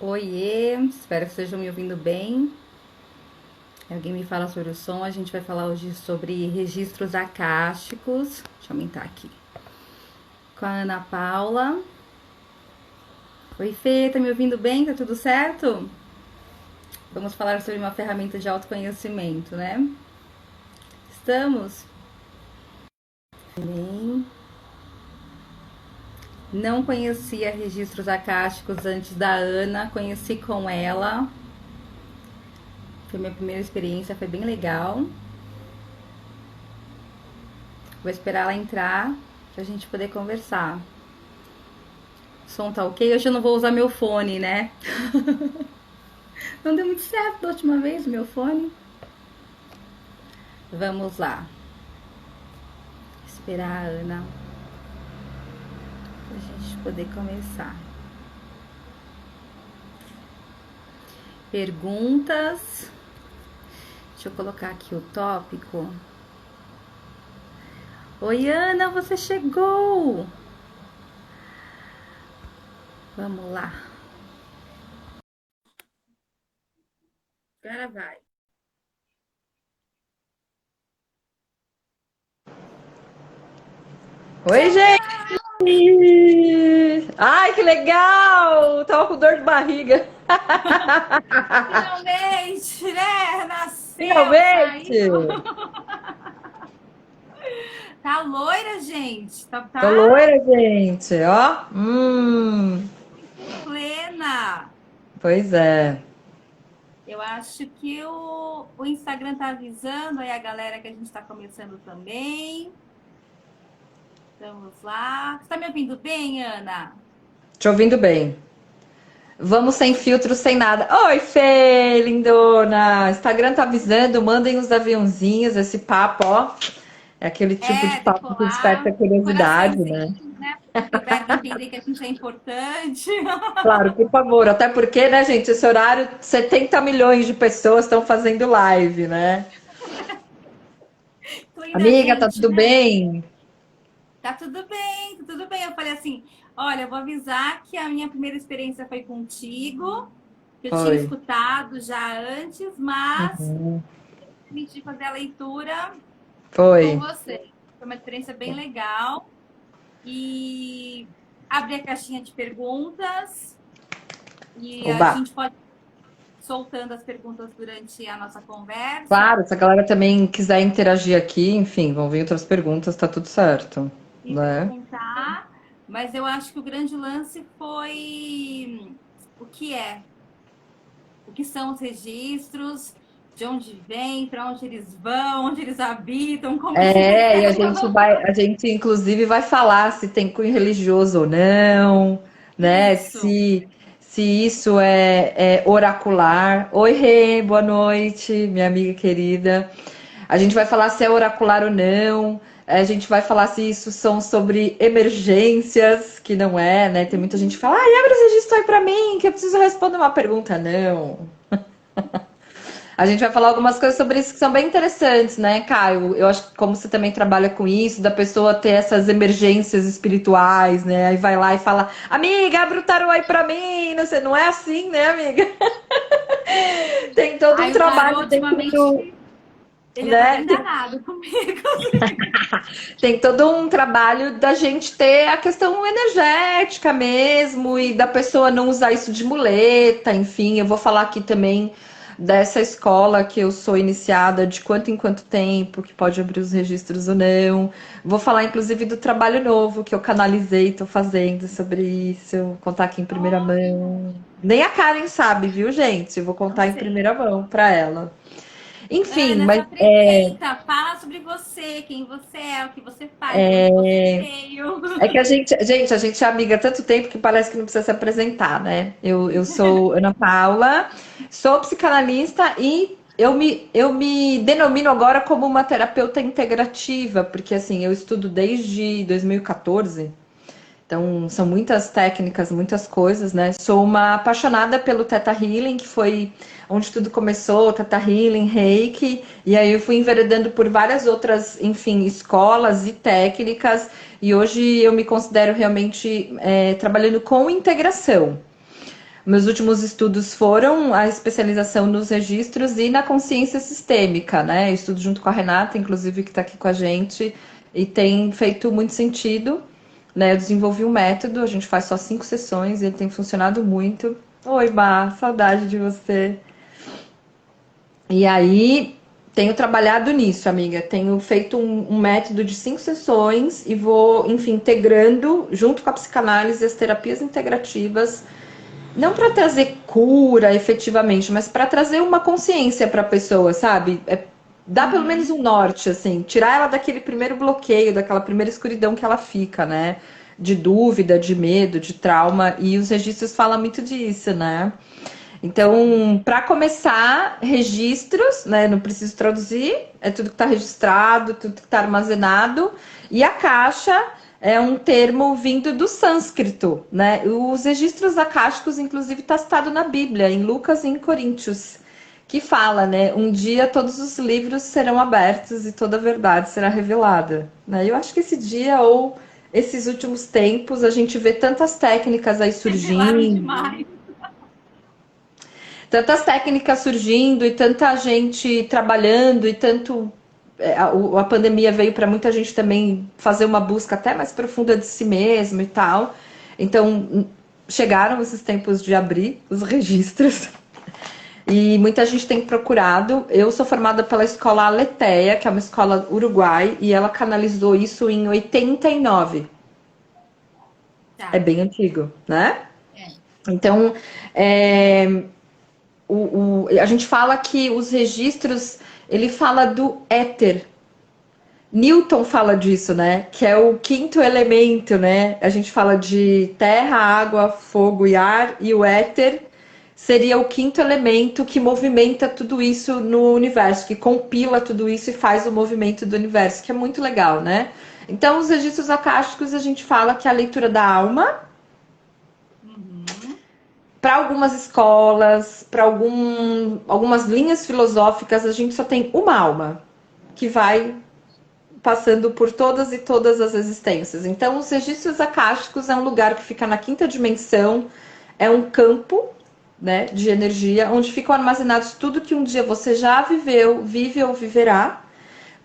Oiê, espero que estejam me ouvindo bem. Alguém me fala sobre o som. A gente vai falar hoje sobre registros acásticos. Deixa eu aumentar aqui. Com a Ana Paula. Oi, Fê, tá me ouvindo bem? Tá tudo certo? Vamos falar sobre uma ferramenta de autoconhecimento, né? Estamos? Bem. Não conhecia registros acásticos antes da Ana, conheci com ela. Foi minha primeira experiência, foi bem legal. Vou esperar ela entrar pra gente poder conversar. O som tá ok? Hoje eu não vou usar meu fone, né? Não deu muito certo da última vez o meu fone. Vamos lá. Esperar a Ana pra gente poder começar. Perguntas. Deixa eu colocar aqui o tópico. Oi, Ana, você chegou! Vamos lá. Agora vai. Oi, gente! Ai, que legal! Tava com dor de barriga. Finalmente, né? Nasceu, Finalmente! saiu. Tá loira, gente. Tá, Tô tá loira, gente, ó. plena. Pois é. Eu acho que o Instagram tá avisando aí a galera que a gente tá começando também. Vamos lá. Você tá me ouvindo bem, Ana? Te ouvindo bem. Vamos sem filtro, sem nada. Oi, Fê, lindona! Instagram tá avisando, mandem os aviãozinhos, esse papo, ó. É aquele tipo de É, papo que desperta decolar. curiosidade, né? Coraçõezinhos, né? Que o verbo entender que a gente é importante. Claro, por favor. Até porque, né, gente, esse horário, 70 milhões de pessoas estão fazendo live, né? Incluindo a Amiga, tá gente, tudo né? bem? Tá tudo bem. Eu falei assim: olha, eu vou avisar que a minha primeira experiência foi contigo, que eu tinha Foi. escutado já antes, mas Uhum. permiti fazer a leitura com Foi. você. Foi uma experiência bem legal. E abrir a caixinha de perguntas e a Oba. gente pode ir soltando as perguntas durante a nossa conversa Claro, se a galera também quiser interagir aqui, enfim, vão vir outras perguntas, tá tudo certo, e né? perguntar. Mas eu acho que o grande lance foi o que é, o que são os registros, de onde vêm, para onde eles vão, onde eles habitam, como se É, e reservam. a gente inclusive vai falar se tem cunho religioso ou não, né? Isso. Se isso é oracular. Oi, Rê, boa noite, minha amiga querida. A gente vai falar se é oracular ou não. A gente vai falar se isso são sobre emergências, que não é, né? Tem muita gente que fala, ai, abre esse registro aí pra mim, que eu preciso responder uma pergunta. Não. A gente vai falar algumas coisas sobre isso que são bem interessantes, né, Caio? Eu acho que como você também trabalha com isso, da pessoa ter essas emergências espirituais, né? Aí vai lá e fala, amiga, abre o tarô aí pra mim. Não sei, não é assim, né, amiga? Tem todo um Aí o tarô trabalho dentro do, ultimamente ele já tá né? bem danado comigo. Tem todo um trabalho da gente ter a questão energética mesmo e da pessoa não usar isso de muleta, enfim. Eu vou falar aqui também dessa escola que eu sou iniciada, de quanto em quanto tempo, que pode abrir os registros ou não. Vou falar inclusive do trabalho novo que eu canalizei, estou fazendo sobre isso. Eu vou contar aqui em primeira Olha, mão. Nem a Karen sabe, viu, gente? Eu vou não contar em sei. primeira mão para ela. Enfim, Ana, se mas apresenta, fala sobre você, quem você é, o que você faz, de onde você veio. é que a gente é amiga há tanto tempo que parece que não precisa se apresentar, né? Eu sou Ana Paula, sou psicanalista e eu me denomino agora como uma terapeuta integrativa, porque assim, eu estudo desde 2014. Então, são muitas técnicas, muitas coisas, né? Sou uma apaixonada pelo Theta Healing, que foi onde tudo começou, Theta Healing, Reiki, e aí eu fui enveredando por várias outras, enfim, escolas e técnicas, e hoje eu me considero realmente trabalhando com integração. Meus últimos estudos foram a especialização nos registros e na consciência sistêmica, né? Eu estudo junto com a Renata, inclusive, que está aqui com a gente, e tem feito muito sentido, né? Eu desenvolvi um método, a gente faz só 5 sessões e ele tem funcionado muito. Oi, Má, saudade de você. E aí, tenho trabalhado nisso, amiga. Tenho feito um método de 5 sessões e vou, enfim, integrando, junto com a psicanálise, as terapias integrativas, não para trazer cura efetivamente, mas para trazer uma consciência para a pessoa, sabe? Dar pelo menos um norte, assim, tirar ela daquele primeiro bloqueio, daquela primeira escuridão que ela fica, né? De dúvida, de medo, de trauma. E os registros falam muito disso, né? Então, para começar, registros, né? Não preciso traduzir, é tudo que está registrado, tudo que está armazenado. E a caixa é um termo vindo do sânscrito, né? Os registros acásticos, inclusive, está citado na Bíblia, em Lucas e em Coríntios, que fala, né? Um dia todos os livros serão abertos e toda a verdade será revelada, né? Eu acho que esse dia ou esses últimos tempos a gente vê tantas técnicas aí Revelaram surgindo, demais. tantas técnicas surgindo e tanta gente trabalhando e tanto a pandemia veio para muita gente também fazer uma busca até mais profunda de si mesmo e tal. Então chegaram esses tempos de abrir os registros e muita gente tem procurado. Eu sou formada pela escola Aletheia, que é uma escola uruguai, e ela canalizou isso em 89. É Tá. bem antigo, né? É. Então, a gente fala que os registros, ele fala do éter. Newton fala disso, né? Que é o quinto elemento, né? A gente fala de terra, água, fogo e ar, e o éter seria o quinto elemento que movimenta tudo isso no universo, que compila tudo isso e faz o movimento do universo, que é muito legal, né? Então, os registros acásticos, a gente fala que é a leitura da alma. Para algumas escolas, para algumas linhas filosóficas, a gente só tem uma alma que vai passando por todas e todas as existências. Então, os registros acásticos é um lugar que fica na quinta dimensão, é um campo, né, de energia, onde ficam armazenados tudo que um dia você já viveu, vive ou viverá,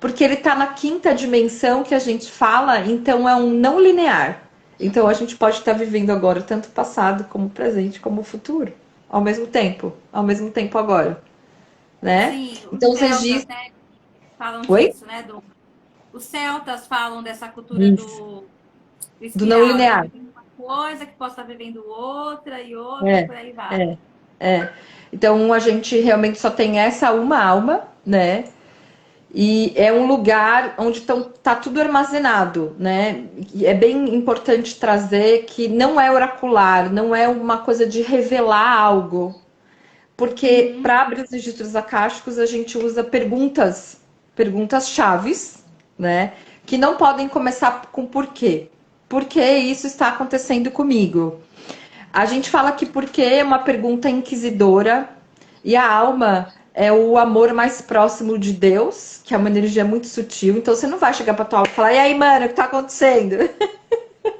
porque ele está na quinta dimensão que a gente fala, então é um não linear. Então a gente pode estar vivendo agora tanto o passado como o presente como o futuro, ao mesmo tempo agora, né? Sim, Então os os celtas, registros. né, falam Oi? disso, né? Os celtas falam dessa cultura Isso. do Do não espiral, né? Tô linear. vivendo uma coisa que posso estar vivendo outra e outra, e É, por aí vai. é, é. Então a gente realmente só tem essa uma alma, né? E é um lugar onde tá tudo armazenado, né? E é bem importante trazer que não é oracular, não é uma coisa de revelar algo, porque para abrir os registros acásticos a gente usa perguntas chaves, né? Que não podem começar com porquê. Por que isso está acontecendo comigo? A gente fala que porque é uma pergunta inquisidora e a alma é o amor mais próximo de Deus, que é uma energia muito sutil. Então você não vai chegar pra tua alma e falar: "E aí, mano, o que tá acontecendo?"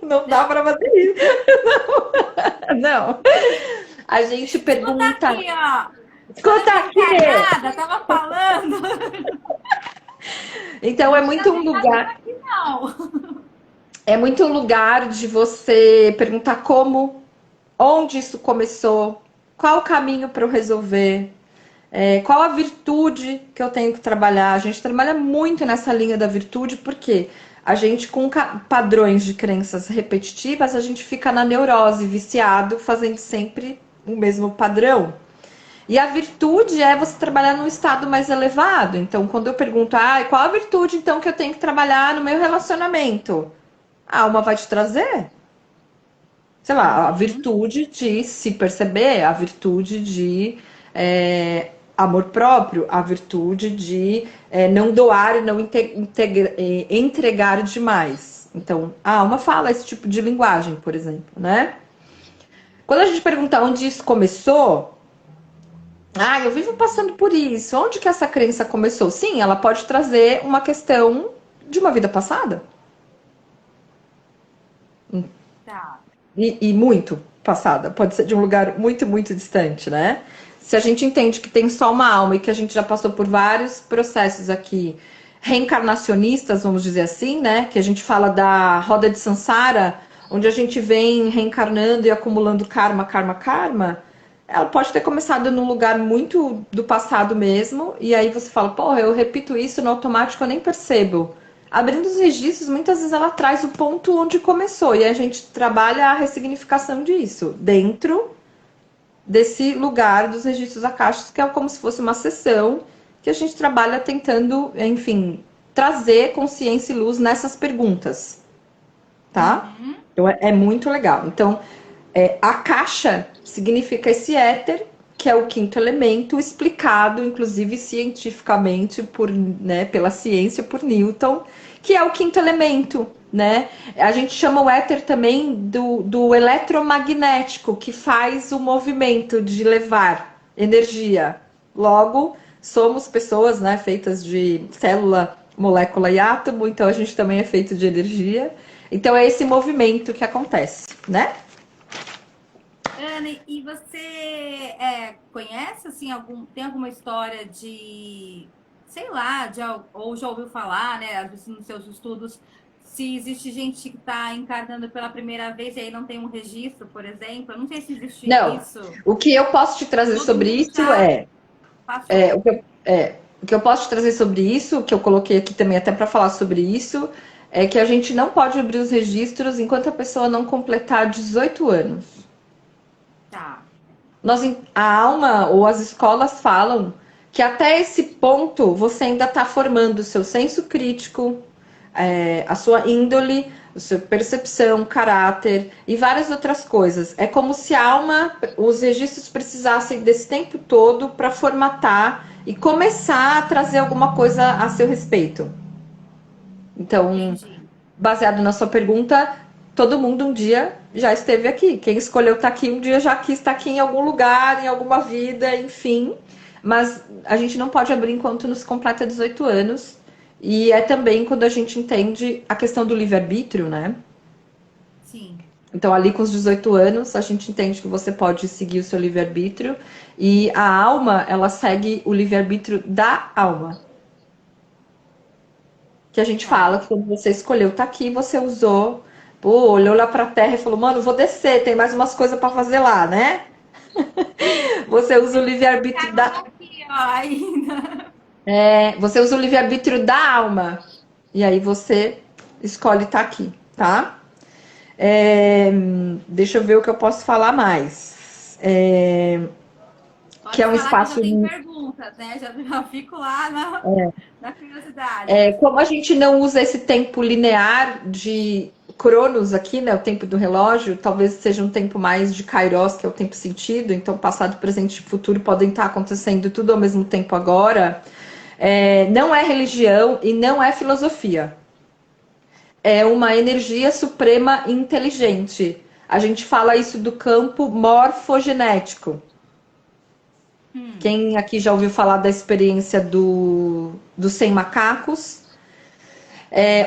Não dá pra fazer isso. Não. A gente Escuta pergunta. aqui, ó. Quando eu Escuta tinha aqui. encarnada, tava falando. Então Não tinha aceitado isso aqui, não. é muito um lugar de você perguntar como, onde isso começou, qual o caminho para eu resolver, qual a virtude que eu tenho que trabalhar. A gente trabalha muito nessa linha da virtude, porque a gente, com padrões de crenças repetitivas, a gente fica na neurose, viciado, fazendo sempre o mesmo padrão. E a virtude é você trabalhar num estado mais elevado. Então, quando eu pergunto, qual a virtude então que eu tenho que trabalhar no meu relacionamento? A alma vai te trazer, sei lá, a virtude de se perceber, a virtude de amor próprio, a virtude de não doar e não entregar demais. Então, a alma fala esse tipo de linguagem, por exemplo, né? Quando a gente pergunta onde isso começou, eu vivo passando por isso. Onde que essa crença começou? Sim, ela pode trazer uma questão de uma vida passada. Tá. E muito. passada, pode ser de um lugar muito, muito distante, né? Se a gente entende que tem só uma alma e que a gente já passou por vários processos aqui reencarnacionistas, vamos dizer assim, né? Que a gente fala da roda de Sansara, onde a gente vem reencarnando e acumulando karma, karma, karma. Ela pode ter começado num lugar muito do passado mesmo, e aí você fala, porra, eu repito isso no automático, eu nem percebo. Abrindo os registros, muitas vezes ela traz o ponto onde começou, e a gente trabalha a ressignificação disso, dentro desse lugar dos registros acásticos, que é como se fosse uma sessão que a gente trabalha tentando, enfim, trazer consciência e luz nessas perguntas, tá? Uhum. Então é muito legal. Então, a caixa significa esse éter, que é o quinto elemento, explicado, inclusive, cientificamente, né, pela ciência, por Newton, que é o quinto elemento, né? A gente chama o éter também do eletromagnético, que faz o movimento de levar energia. Logo, somos pessoas, né, feitas de célula, molécula e átomo, então a gente também é feito de energia. Então é esse movimento que acontece, né? Ana, e você conhece assim tem alguma história de, sei lá, ou já ouviu falar, né, às vezes nos seus estudos, se existe gente que está encarnando pela primeira vez e aí não tem um registro, por exemplo? Eu não sei se existe Não, isso. o que eu posso te trazer Todo sobre mundo isso já é, é, passou. o que eu, é, o que eu posso te trazer sobre isso, que eu coloquei aqui também até para falar sobre isso, é que a gente não pode abrir os registros enquanto a pessoa não completar 18 anos. Tá. A alma ou as escolas falam que até esse ponto você ainda está formando o seu senso crítico, a sua índole, a sua percepção, caráter e várias outras coisas. É como se a alma, os registros precisassem desse tempo todo para formatar e começar a trazer alguma coisa a seu respeito. Então, Entendi. baseado na sua pergunta, todo mundo um dia já esteve aqui. Quem escolheu estar aqui um dia já quis estar aqui em algum lugar, em alguma vida, enfim. Mas a gente não pode abrir enquanto nos completa 18 anos. E é também quando a gente entende a questão do livre-arbítrio, né? Sim. Então, ali com os 18 anos, a gente entende que você pode seguir o seu livre-arbítrio. E a alma, ela segue o livre-arbítrio da alma. Que a gente fala Tá. que quando você escolheu estar aqui, você usou, pô, olhou lá pra terra e falou, mano, vou descer, tem mais umas coisas pra fazer lá, né? Você usa o livre-arbítrio Caramba, da, tá aqui, ó, ainda. você usa o livre-arbítrio da alma. E aí você escolhe estar aqui, tá? É, deixa eu ver o que eu posso falar mais. Que é Pode um falar que eu já espaço. tenho perguntas, né? Já fico lá na curiosidade. Como a gente não usa esse tempo linear de Cronos aqui, né, o tempo do relógio, talvez seja um tempo mais de Kairos, que é o tempo sentido, então passado, presente e futuro podem estar acontecendo tudo ao mesmo tempo agora. Não é religião e não é filosofia. É uma energia suprema inteligente. A gente fala isso do campo morfogenético. Hum, Quem aqui já ouviu falar da experiência dos 100 macacos?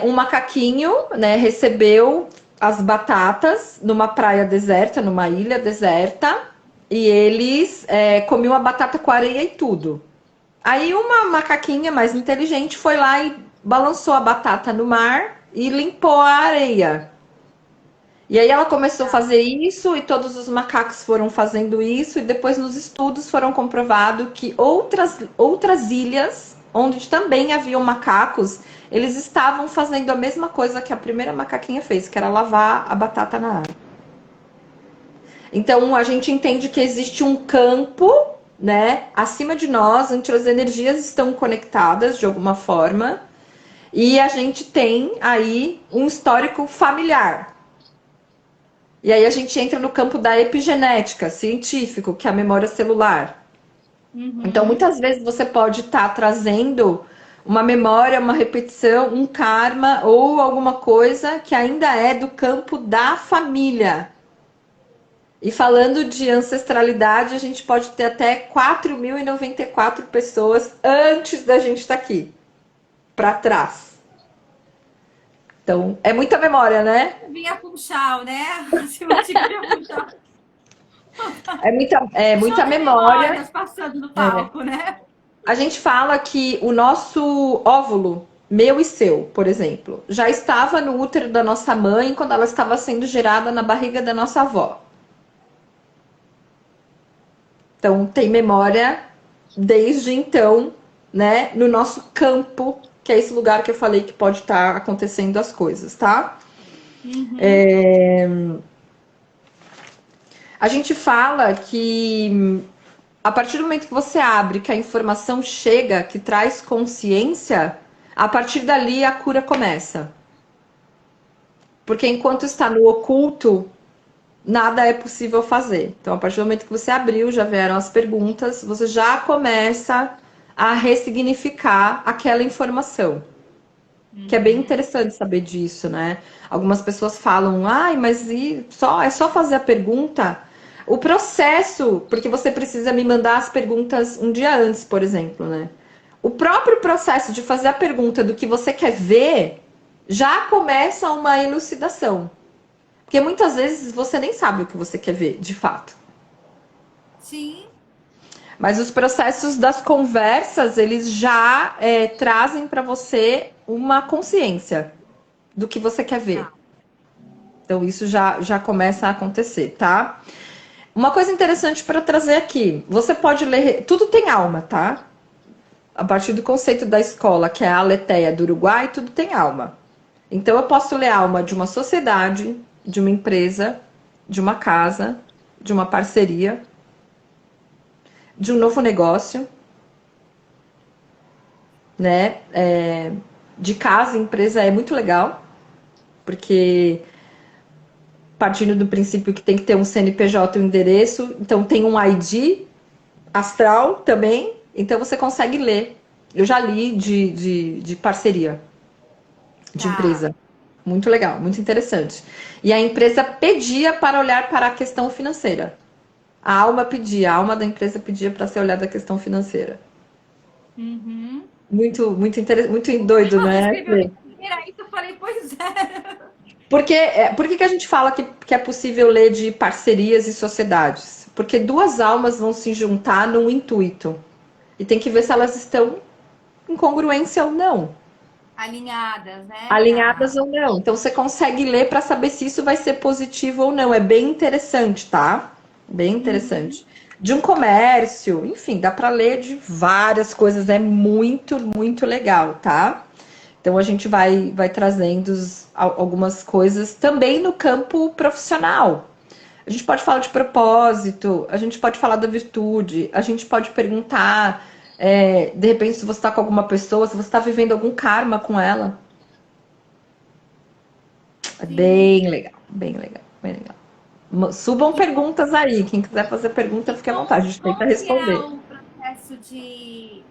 Um macaquinho, né, recebeu as batatas numa praia deserta, numa ilha deserta, e eles comiam a batata com areia e tudo. Aí uma macaquinha mais inteligente foi lá e balançou a batata no mar e limpou a areia. E aí ela começou a tá. fazer isso e todos os macacos foram fazendo isso e depois nos estudos foram comprovado que outras ilhas onde também haviam macacos, eles estavam fazendo a mesma coisa que a primeira macaquinha fez, que era lavar a batata na água. Então a gente entende que existe um campo, né, acima de nós, onde as energias estão conectadas de alguma forma, e a gente tem aí um histórico familiar. E aí a gente entra no campo da epigenética, científico, que é a memória celular. Então, Uhum. muitas vezes você pode estar trazendo uma memória, uma repetição, um karma ou alguma coisa que ainda é do campo da família. E falando de ancestralidade, a gente pode ter até 4.094 pessoas antes da gente estar aqui, para trás. Então, é muita memória, né? Vinha Funchal, né? Se eu tinha Funchal. É muita Show de memória. memórias passando no palco, né? A gente fala que o nosso óvulo, meu e seu, por exemplo, já estava no útero da nossa mãe quando ela estava sendo gerada na barriga da nossa avó. Então, tem memória desde então, né, no nosso campo, que é esse lugar que eu falei que pode estar acontecendo as coisas, tá? Uhum. A gente fala que a partir do momento que você abre, que a informação chega, que traz consciência, a partir dali a cura começa. Porque enquanto está no oculto, nada é possível fazer. Então, a partir do momento que você abriu, já vieram as perguntas, você já começa a ressignificar aquela informação. Que é bem Uhum. interessante saber disso, né? Algumas pessoas falam, ai, mas é só fazer a pergunta. O processo, porque você precisa me mandar as perguntas um dia antes, por exemplo, né? O próprio processo de fazer a pergunta do que você quer ver já começa uma elucidação. Porque muitas vezes você nem sabe o que você quer ver, de fato. Sim. Mas os processos das conversas, eles já trazem para você uma consciência do que você quer ver. Tá. Então isso já começa a acontecer, tá? Uma coisa interessante para trazer aqui, você pode ler, tudo tem alma, tá? A partir do conceito da escola, que é a Aletheia do Uruguai, tudo tem alma. Então eu posso ler a alma de uma sociedade, de uma empresa, de uma casa, de uma parceria, de um novo negócio, né? De casa, empresa é muito legal, porque partindo do princípio que tem que ter um CNPJ e um endereço, então tem um ID astral também, então você consegue ler. Eu já li de parceria, de Tá. empresa. Muito legal, muito interessante. E a empresa pedia para olhar para a questão financeira. A alma da empresa pedia para ser olhada a questão financeira. Uhum. Muito interessante, muito doido, Você né? escreveu inteira isso, eu falei, pois é. Por que a gente fala que é possível ler de parcerias e sociedades? Porque duas almas vão se juntar num intuito. E tem que ver se elas estão em congruência ou não. Alinhadas, né? Alinhadas Tá. ou não. Então você consegue ler para saber se isso vai ser positivo ou não. É bem interessante, tá? Bem Uhum. interessante. De um comércio, enfim, dá para ler de várias coisas. É muito legal, tá? Então a gente vai trazendo algumas coisas também no campo profissional. A gente pode falar de propósito, a gente pode falar da virtude, a gente pode perguntar, de repente, se você está com alguma pessoa, se você está vivendo algum karma com ela. É Sim. bem legal, bem legal, bem legal. Subam E como, perguntas aí. Quem quiser fazer pergunta, e fique à vontade, a como, gente tenta como que é responder. o processo de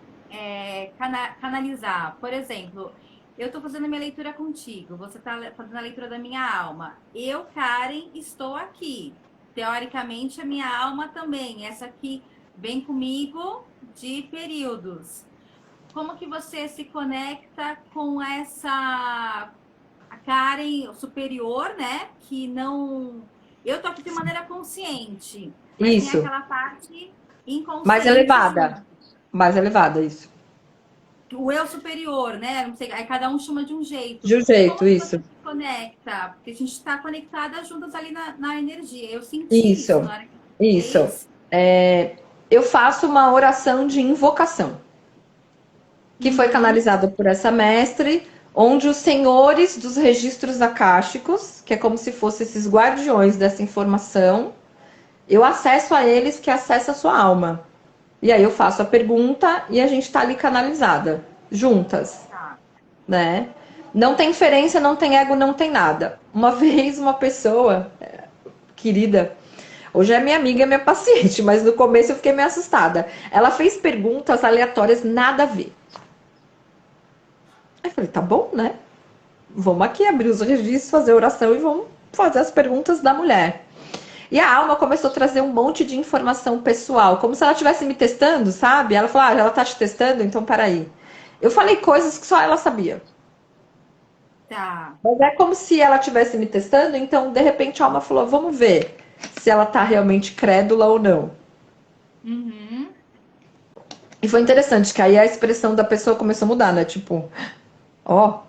canalizar? Por exemplo, eu estou fazendo minha leitura contigo, você está fazendo a leitura da minha alma. Eu, Karen, estou aqui. Teoricamente, a minha alma também. Essa aqui vem comigo de períodos. Como que você se conecta com essa a Karen superior, né? Que não. Eu tô aqui de maneira consciente, mas tem Isso, aquela parte mais inconsciente elevada. junto. Mais elevada, isso. O eu superior, né? Não sei, aí cada um chama de um jeito. De um jeito, Como que isso. você se conecta? Porque a gente está conectada juntas ali na energia. Eu senti isso Isso, na hora que você isso. fez. Eu faço uma oração de invocação, que foi Uhum, canalizada por essa mestre, onde os senhores dos registros akáshicos, que é como se fossem esses guardiões dessa informação, eu acesso a eles que acessa a sua alma. E aí eu faço a pergunta e a gente está ali canalizada, juntas, tá. né? Não tem inferência, não tem ego, não tem nada. Uma vez uma pessoa querida, hoje é minha amiga, é minha paciente, mas no começo eu fiquei meio assustada. Ela fez perguntas aleatórias, nada a ver. Aí eu falei, tá bom, né? Vamos aqui abrir os registros, fazer oração e vamos fazer as perguntas da mulher. E a alma começou a trazer um monte de informação pessoal, como se ela estivesse me testando, sabe? Ela falou, ela tá te testando, então peraí. Eu falei coisas que só ela sabia. Tá. Mas é como se ela estivesse me testando, então de repente a alma falou, vamos ver se ela tá realmente crédula ou não. Uhum. E foi interessante, que aí a expressão da pessoa começou a mudar, né? Tipo, ó.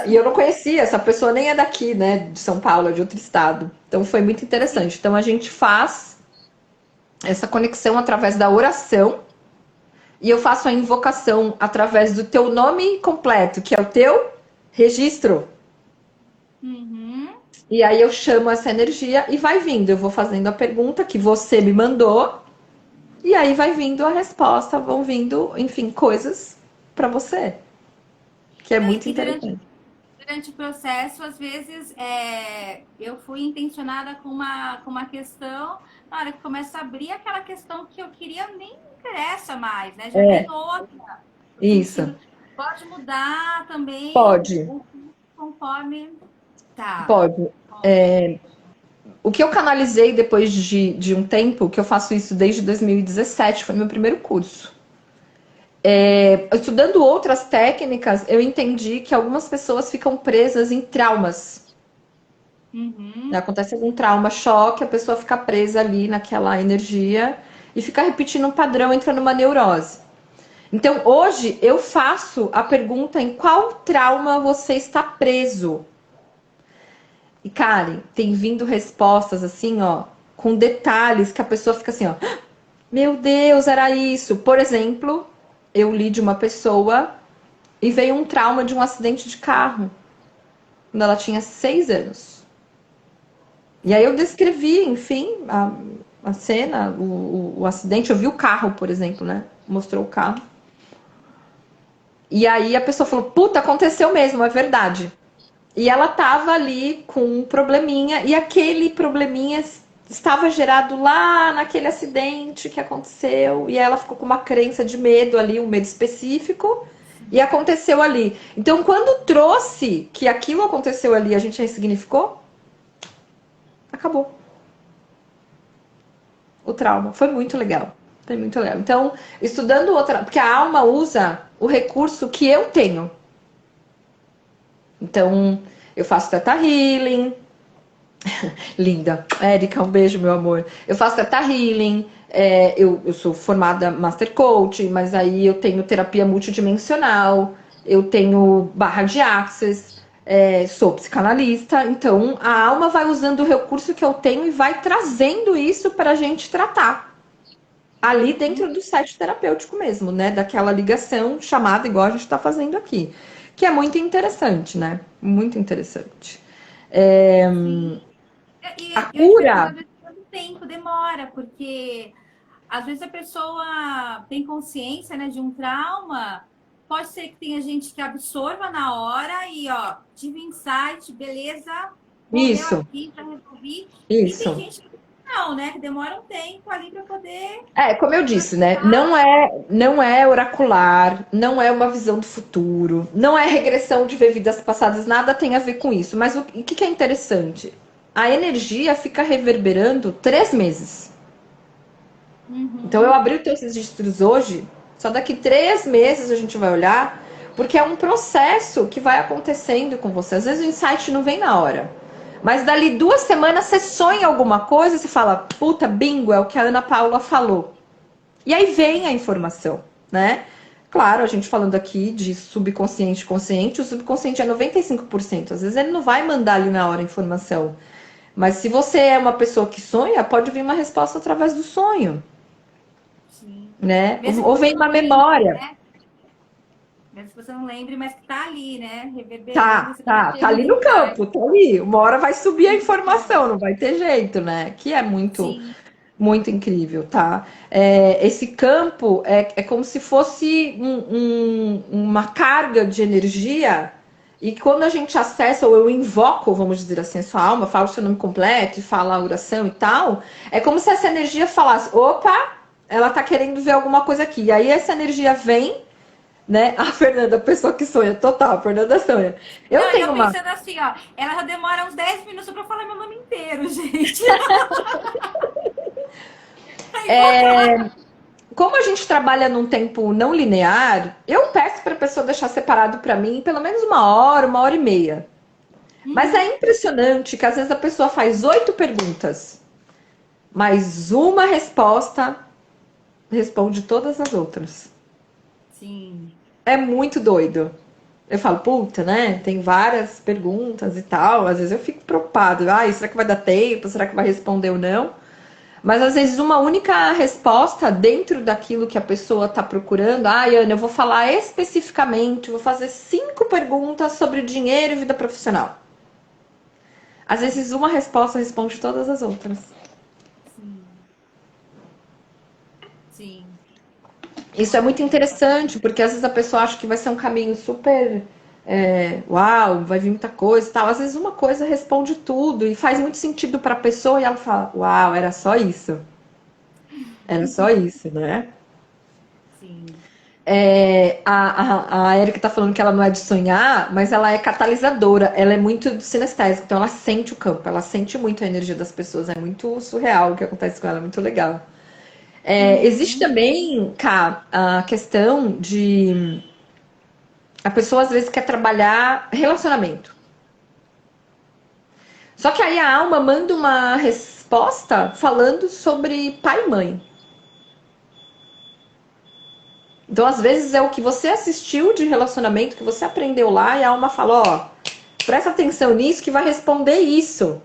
E eu não Sim, conhecia, essa pessoa nem é daqui, né? De São Paulo, é de outro estado. Então foi muito sim. interessante. Então a gente faz essa conexão através da oração e eu faço a invocação através do teu nome completo, que é o teu registro. Uhum. E aí eu chamo essa energia e vai vindo. Eu vou fazendo a pergunta que você me mandou e aí vai vindo a resposta, vão vindo, enfim, coisas para você, que é muito E durante, interessante. durante o processo, às vezes, eu fui intencionada com uma questão, na hora que começa a abrir aquela questão que eu queria, nem me interessa mais, né? Já vem É, outra, no isso. sentido, pode mudar também Pode, o conforme tá. pode. O que eu canalizei depois de um tempo, que eu faço isso desde 2017, foi meu primeiro curso. Estudando outras técnicas, eu entendi que algumas pessoas ficam presas em traumas. Né? Uhum. Acontece algum trauma, choque, a pessoa fica presa ali naquela energia e fica repetindo um padrão, entra numa neurose. Então, hoje, eu faço a pergunta em qual trauma você está preso. E, Karen, tem vindo respostas assim, ó, com detalhes que a pessoa fica assim, ó. Meu Deus, era isso. Por exemplo, eu li de uma pessoa e veio um trauma de um acidente de carro quando ela tinha 6 anos. E aí eu descrevi, enfim, a cena, o acidente. Eu vi o carro, por exemplo, né? Mostrou o carro. E aí a pessoa falou: Puta, aconteceu mesmo, é verdade. E ela tava ali com um probleminha, e aquele probleminha estava gerado lá naquele acidente que aconteceu, e ela ficou com uma crença de medo ali, um medo específico, e aconteceu ali. Então, quando trouxe que aquilo aconteceu ali, a gente ressignificou, acabou o trauma. Foi muito legal. Foi muito legal. Então, estudando outra, porque a alma usa o recurso que eu tenho. Então, eu faço Theta Healing, linda. Érica, um beijo, meu amor. Eu faço Theta Healing, eu sou formada Master Coach, mas aí eu tenho terapia multidimensional, eu tenho barra de access, sou psicanalista. Então, a alma vai usando o recurso que eu tenho e vai trazendo isso para a gente tratar. Ali dentro do set terapêutico mesmo, né? Daquela ligação chamada, igual a gente está fazendo aqui. Que é muito interessante, né? Muito interessante. É, Sim. a E eu ia te cura. perguntar, às vezes, quanto tempo demora, porque às vezes a pessoa tem consciência, né, de um trauma, pode ser que tenha gente que absorva na hora e, ó, tive insight, beleza, morreu Isso, aqui, já resolvi. E tem isso. gente que não, né, que demora um tempo ali para poder Como eu disse, né? processar. Não é oracular, não é uma visão do futuro, não é regressão de ver vidas passadas, nada tem a ver com isso. Mas o que é interessante? A energia fica reverberando 3 meses. Então eu Uhum, abri os teus registros hoje, só daqui 3 meses a gente vai olhar, porque é um processo que vai acontecendo com você. Às vezes o insight não vem na hora. Mas dali 2 semanas você sonha alguma coisa e você fala, puta, bingo, é o que a Ana Paula falou. E aí vem a sim, informação, né? Claro, a gente falando aqui de subconsciente e consciente, o subconsciente é 95%. Às vezes ele não vai mandar ali na hora a informação. Mas se você é uma pessoa que sonha, pode vir uma resposta através do sonho, sim. né? Mesmo que Ou você vem uma não lembre, memória. né? Mesmo que você não lembre, mas que tá ali, né? Reverberando, Tá, e você tá tá, tá tendo ali esse no insight. campo, tá ali. Uma hora vai subir a Muito bom. informação, não vai ter jeito, né? Que é muito, Sim. muito incrível, tá? Esse campo é como se fosse uma carga de energia. E quando a gente acessa, ou eu invoco, vamos dizer assim, a sua alma, fala o seu nome completo e fala a oração e tal, é como se essa energia falasse: opa, ela tá querendo ver alguma coisa aqui. E aí essa energia vem, né? A Fernanda, a pessoa que sonha, total, a Fernanda sonha. Eu Não, e tenho eu uma. pensando assim, ó, ela já demora uns 10 minutos pra falar meu nome inteiro, gente. Aí vou falar. Como a gente trabalha num tempo não linear, eu peço para a pessoa deixar separado para mim pelo menos 1 hora e meia. Mas é Uhum. impressionante que às vezes a pessoa faz 8 perguntas. mas uma resposta responde todas as outras. Sim. É muito doido. Eu falo, puta, né? Tem várias perguntas e tal. Às vezes eu fico preocupado. Ai, será que vai dar tempo? Será que vai responder ou não? Mas às vezes uma única resposta dentro daquilo que a pessoa está procurando. Ai, Ana, eu vou falar especificamente, vou fazer 5 perguntas sobre dinheiro e vida profissional. Às vezes uma resposta responde todas as outras. Sim. Sim. Isso é muito interessante, porque às vezes a pessoa acha que vai ser um caminho super. Uau, vai vir muita coisa e tal. Às vezes uma coisa responde tudo e faz muito sentido para a pessoa e ela fala: uau, era só isso. Era só isso, né? Sim. A Erika tá falando que ela não é de sonhar, mas ela é catalisadora, ela é muito sinestésica, então ela sente o campo, ela sente muito a energia das pessoas, é muito surreal o que acontece com ela, é muito legal. Existe Uhum. também, cá, a questão de a pessoa às vezes quer trabalhar relacionamento. Só que aí a alma manda uma resposta falando sobre pai e mãe. Então, às vezes, é o que você assistiu de relacionamento, que você aprendeu lá, e a alma fala, ó, presta atenção nisso que vai responder isso.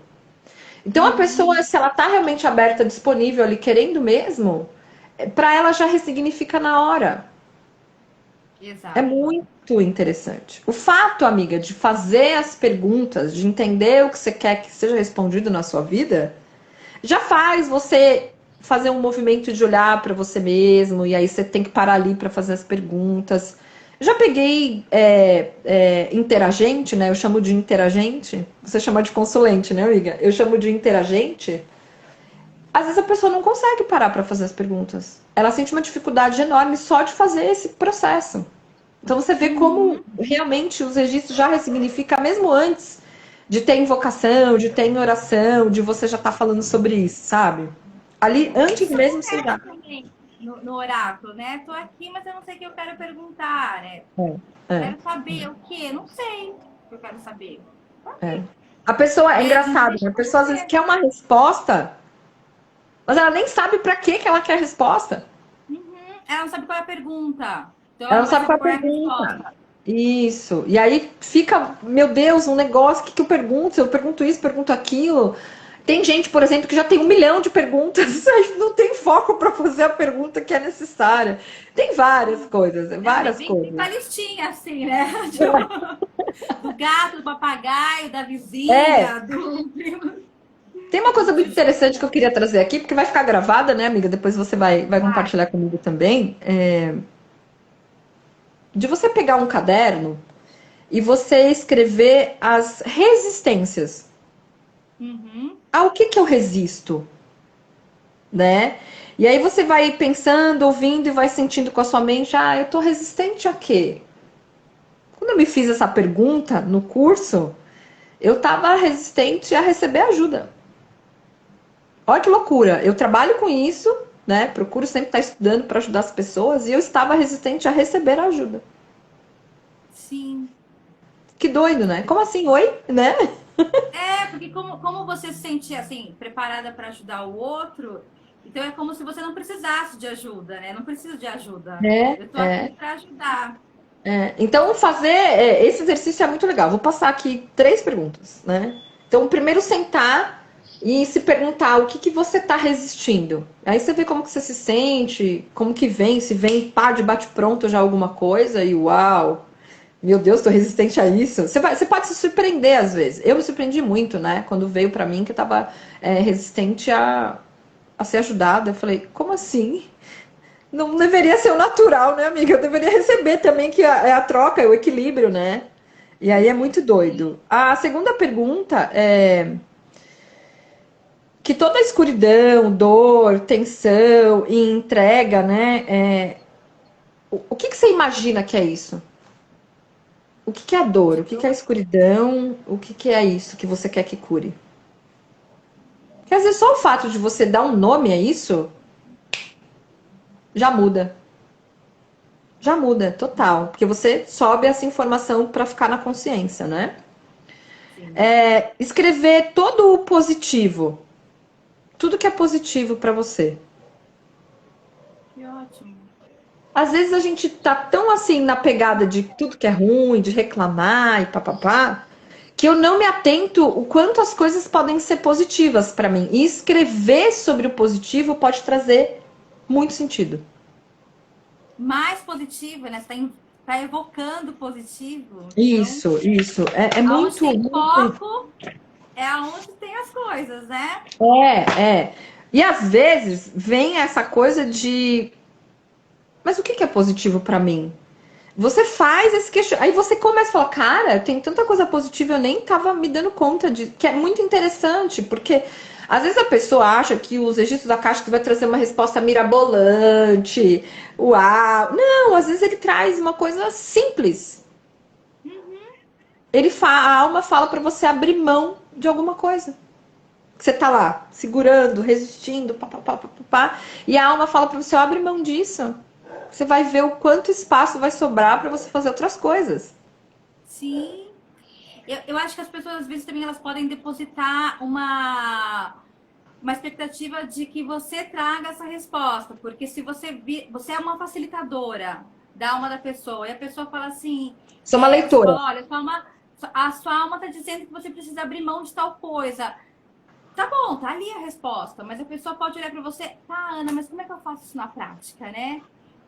Então, a pessoa, Uhum. se ela tá realmente aberta, disponível ali, querendo mesmo, para ela já ressignifica na hora. É Exato. muito interessante. O fato, amiga, de fazer as perguntas, de entender o que você quer que seja respondido na sua vida, já faz você fazer um movimento de olhar para você mesmo, e aí você tem que parar ali para fazer as perguntas. Já peguei interagente, né? Eu chamo de interagente. Você chama de consulente, né, amiga? Eu chamo de interagente. Às vezes a pessoa não consegue parar para fazer as perguntas. Ela sente uma dificuldade enorme só de fazer esse processo. Então você vê como Uhum. realmente os registros já ressignificam mesmo antes de ter invocação, de ter oração, de você já estar falando sobre isso, sabe? Ali, antes Isso mesmo, você já. acontece também no oráculo, né? Tô aqui, mas eu não sei o que eu quero perguntar, né? É, Quero saber o quê? Não sei o que eu quero saber. é. A pessoa, é E aí a gente engraçado, deixa né? A pessoa às vezes acontecer. quer uma resposta, mas ela nem sabe para que ela quer a resposta. Uhum. Ela não sabe qual é a pergunta. Então Ela ela não não vai sabe qual saber é a qual é a pergunta. resposta. Isso. E aí fica, meu Deus, um negócio, o que eu pergunto? Eu pergunto isso, pergunto aquilo. Tem gente, por exemplo, que já tem 1 milhão de perguntas, aí não tem foco para fazer a pergunta que é necessária. Tem várias coisas, Não, vem, várias vem com a coisas. listinha, assim, né? Tipo, do gato, do papagaio, da É, vizinha, do primo. tem uma coisa muito interessante que eu queria trazer aqui, porque vai ficar gravada, né, amiga? Depois você vai Vai. compartilhar comigo também. De você pegar um caderno e você escrever as resistências. Uhum. Ao que eu resisto? Né? E aí você vai pensando, ouvindo e vai sentindo com a sua mente, ah, eu tô resistente a quê? Quando eu me fiz essa pergunta no curso, eu estava resistente a receber ajuda. Olha que loucura! Eu trabalho com isso, né? Procuro sempre estar estudando para ajudar as pessoas e eu estava resistente a receber ajuda. Sim. Que doido, né? Como assim? Oi? Né? É, porque como você se sente assim, preparada para ajudar o outro, então é como se você não precisasse de ajuda, né? Não preciso de ajuda. É, Eu tô aqui é. para ajudar. Então, fazer esse exercício é muito legal. Vou passar aqui 3 perguntas, né? Então, primeiro sentar e se perguntar o que você está resistindo. Aí você vê como que você se sente, como que vem, se vem pá, de bate-pronto já alguma coisa e uau, meu Deus, tô resistente a isso. Você pode se surpreender às vezes. Eu me surpreendi muito, né? Quando veio para mim que eu tava resistente a ser ajudada. Eu falei, como assim? Não deveria ser o natural, né, amiga? Eu deveria receber também, que é a troca, é o equilíbrio, né? E aí é muito doido. A segunda pergunta é que toda a escuridão, dor, tensão e entrega, né? O que você imagina que é isso? O que é a dor? De O que é a dor. escuridão? O que é isso que você quer que cure? Porque às vezes só o fato de você dar um nome a isso já muda. Já muda, total. Porque você sobe essa informação para ficar na consciência, né? Sim. Escrever todo o positivo. tudo que é positivo para você. Que ótimo. Às vezes a gente tá tão assim na pegada de tudo que é ruim, de reclamar e papapá, que eu não me atento o quanto as coisas podem ser positivas para mim. E escrever sobre o positivo pode trazer muito sentido. Mais positivo, né? Você tá evocando positivo. Então, Isso. É aonde muito, tem muito. foco é aonde tem as coisas, né? É. E às vezes vem essa coisa de, mas o que é positivo para mim? Você faz esse questionamento, aí você começa a falar, cara, tem tanta coisa positiva, eu nem tava me dando conta de, que é muito interessante, porque às vezes a pessoa acha que os registros da Caixa vai trazer uma resposta mirabolante, uau. Não, às vezes ele traz uma coisa simples. A alma fala para você abrir mão de alguma coisa. Você tá lá, segurando, resistindo, pá, e a alma fala para você, abre mão disso. Você vai ver o quanto espaço vai sobrar para você fazer outras coisas. Sim. Eu acho que as pessoas, às vezes, também elas podem depositar uma expectativa de que você traga essa resposta. Porque se você é uma facilitadora da alma da pessoa, e a pessoa fala assim, Sou uma você leitora. fala, olha, a sua alma está dizendo que você precisa abrir mão de tal coisa. Tá bom, tá ali a resposta, mas a pessoa pode olhar para você, tá, Ana, mas como é que eu faço isso na prática, né?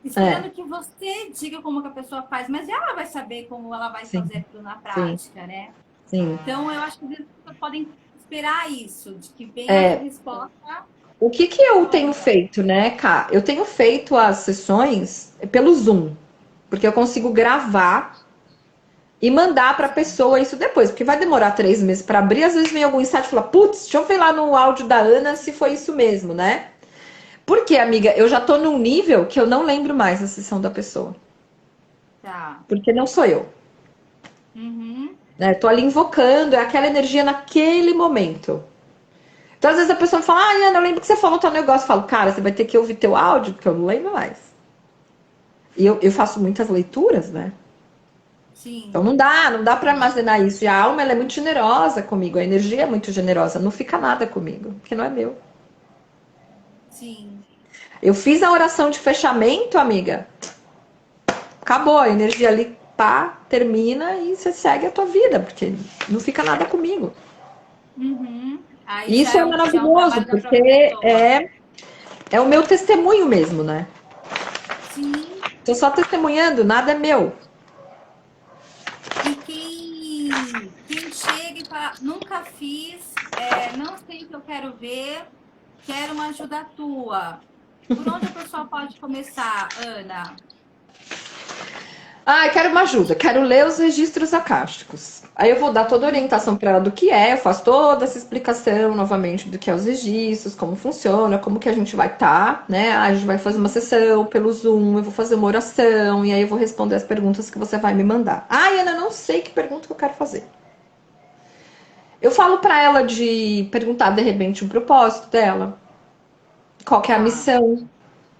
É, Esperando que você diga como que a pessoa faz, mas ela vai saber como ela vai sim, fazer aquilo na sim, prática, né? sim. Então, eu acho que as pessoas podem esperar isso, de que venha essa resposta. O que que eu tenho feito, né, Cá? Eu tenho feito as sessões pelo Zoom, porque eu consigo gravar e mandar para a pessoa isso depois, porque vai demorar 3 meses para abrir. Às vezes vem algum insight e fala, putz, deixa eu ver lá no áudio da Ana se foi isso mesmo, né? Porque, amiga, eu já tô num nível que eu não lembro mais a sessão da pessoa, Tá. porque não sou eu, Uhum. né? Tô ali invocando, é aquela energia naquele momento. Então, às vezes a pessoa me fala, ah, Ana, eu lembro que você falou tal negócio. Eu falo, cara, você vai ter que ouvir teu áudio, porque eu não lembro mais. E eu faço muitas leituras, né? Então Sim, não dá para armazenar isso. E a alma ela é muito generosa comigo, a energia é muito generosa, não fica nada comigo, porque não é meu. sim. Eu fiz a oração de fechamento, amiga. Acabou, a energia ali, pá, termina e você segue a tua vida, porque não fica nada comigo. Uhum. Aí E isso é já é um maravilhoso, trabalho da porque própria pessoa. é o meu testemunho mesmo, né? Sim. Tô só testemunhando, nada é meu. E quem chega e fala, nunca fiz, não sei o que eu quero ver, quero uma ajuda tua. Por onde a pessoa pode começar, Ana? Ah, eu quero uma ajuda, quero ler os registros acásticos. Aí eu vou dar toda a orientação para ela do que é, eu faço toda essa explicação novamente do que é os registros, como funciona, como que a gente vai estar, né? A gente vai fazer uma sessão pelo Zoom, eu vou fazer uma oração e aí eu vou responder as perguntas que você vai me mandar. Ah, Ana, eu não sei que pergunta que eu quero fazer. Eu falo para ela de perguntar de repente o propósito dela, qual que é Tá.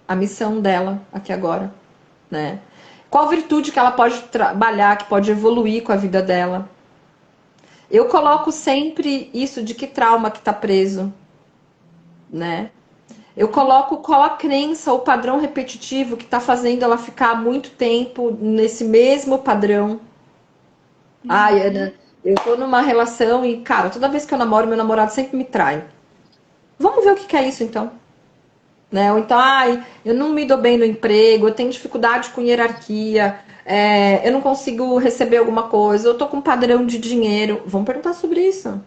a missão dela aqui agora, né? Qual virtude que ela pode trabalhar, que pode evoluir com a vida dela. Eu coloco sempre isso de que trauma que tá preso, né? Eu coloco qual a crença ou padrão repetitivo que tá fazendo ela ficar muito tempo nesse mesmo padrão. Ai, Ana, Uhum. eu tô numa relação e, cara, toda vez que eu namoro, meu namorado sempre me trai. Vamos ver o que que é isso então. Né? Ou então, ai, eu não me dou bem no emprego, eu tenho dificuldade com hierarquia, eu não consigo receber alguma coisa, eu tô com um padrão de dinheiro. Vamos perguntar sobre isso.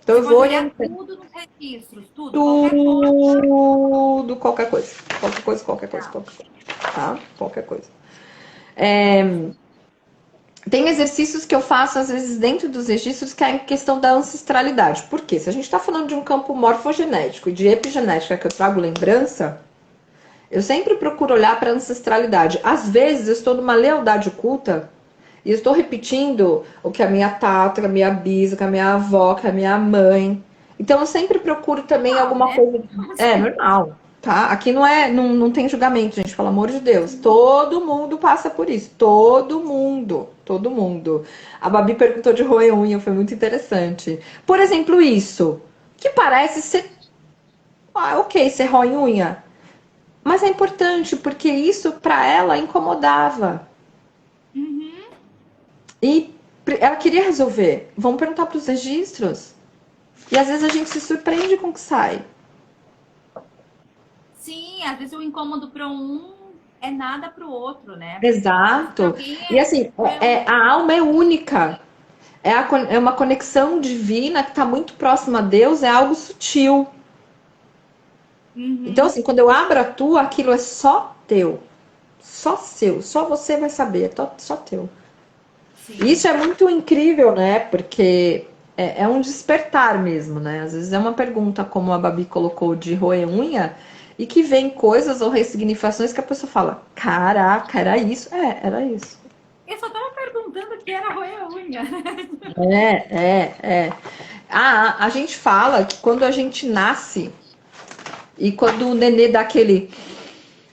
Então Você eu vou pode olhar orientar tudo nos registros, tudo, qualquer coisa. tudo, qualquer coisa. Qualquer coisa, qualquer coisa, Tá. qualquer coisa. Tá? Qualquer coisa. É, tem exercícios que eu faço, às vezes, dentro dos registros, que é a questão da ancestralidade. Por quê? Se a gente está falando de um campo morfogenético e de epigenética que eu trago lembrança, eu sempre procuro olhar para a ancestralidade. Às vezes eu estou numa lealdade oculta e estou repetindo o que a minha tata, que a minha bisa, que a minha avó, que a minha mãe. Então eu sempre procuro também Normal, alguma né? coisa. É normal, tá? Aqui não tem julgamento, gente, pelo amor de Deus. Sim. Todo mundo passa por isso. Todo mundo. Todo mundo. A Babi perguntou de roer unha, foi muito interessante. Por exemplo, isso. que parece ser, ok, ser rói unha. Mas é importante porque isso para ela incomodava. Uhum. E ela queria resolver. Vamos perguntar para os registros. E às vezes a gente se surpreende com o que sai. Sim, às vezes o incômodo para um é nada para o outro, né? Às vezes para Exato. alguém E assim, a alma é única. É uma conexão divina que está muito próxima a Deus, é algo sutil. Então, Uhum. assim, quando eu abro a tua, aquilo é só teu. Só seu. Só você vai saber. Só teu. E Sim. isso é muito incrível, né? Porque é um despertar mesmo, né? Às vezes é uma pergunta, como a Babi colocou, de roer unha, e que vem coisas ou ressignificações que a pessoa fala: caraca, era isso? É, era isso. Eu só tava perguntando o que era roer a unha. É. A gente fala que quando a gente nasce e quando o nenê dá aquele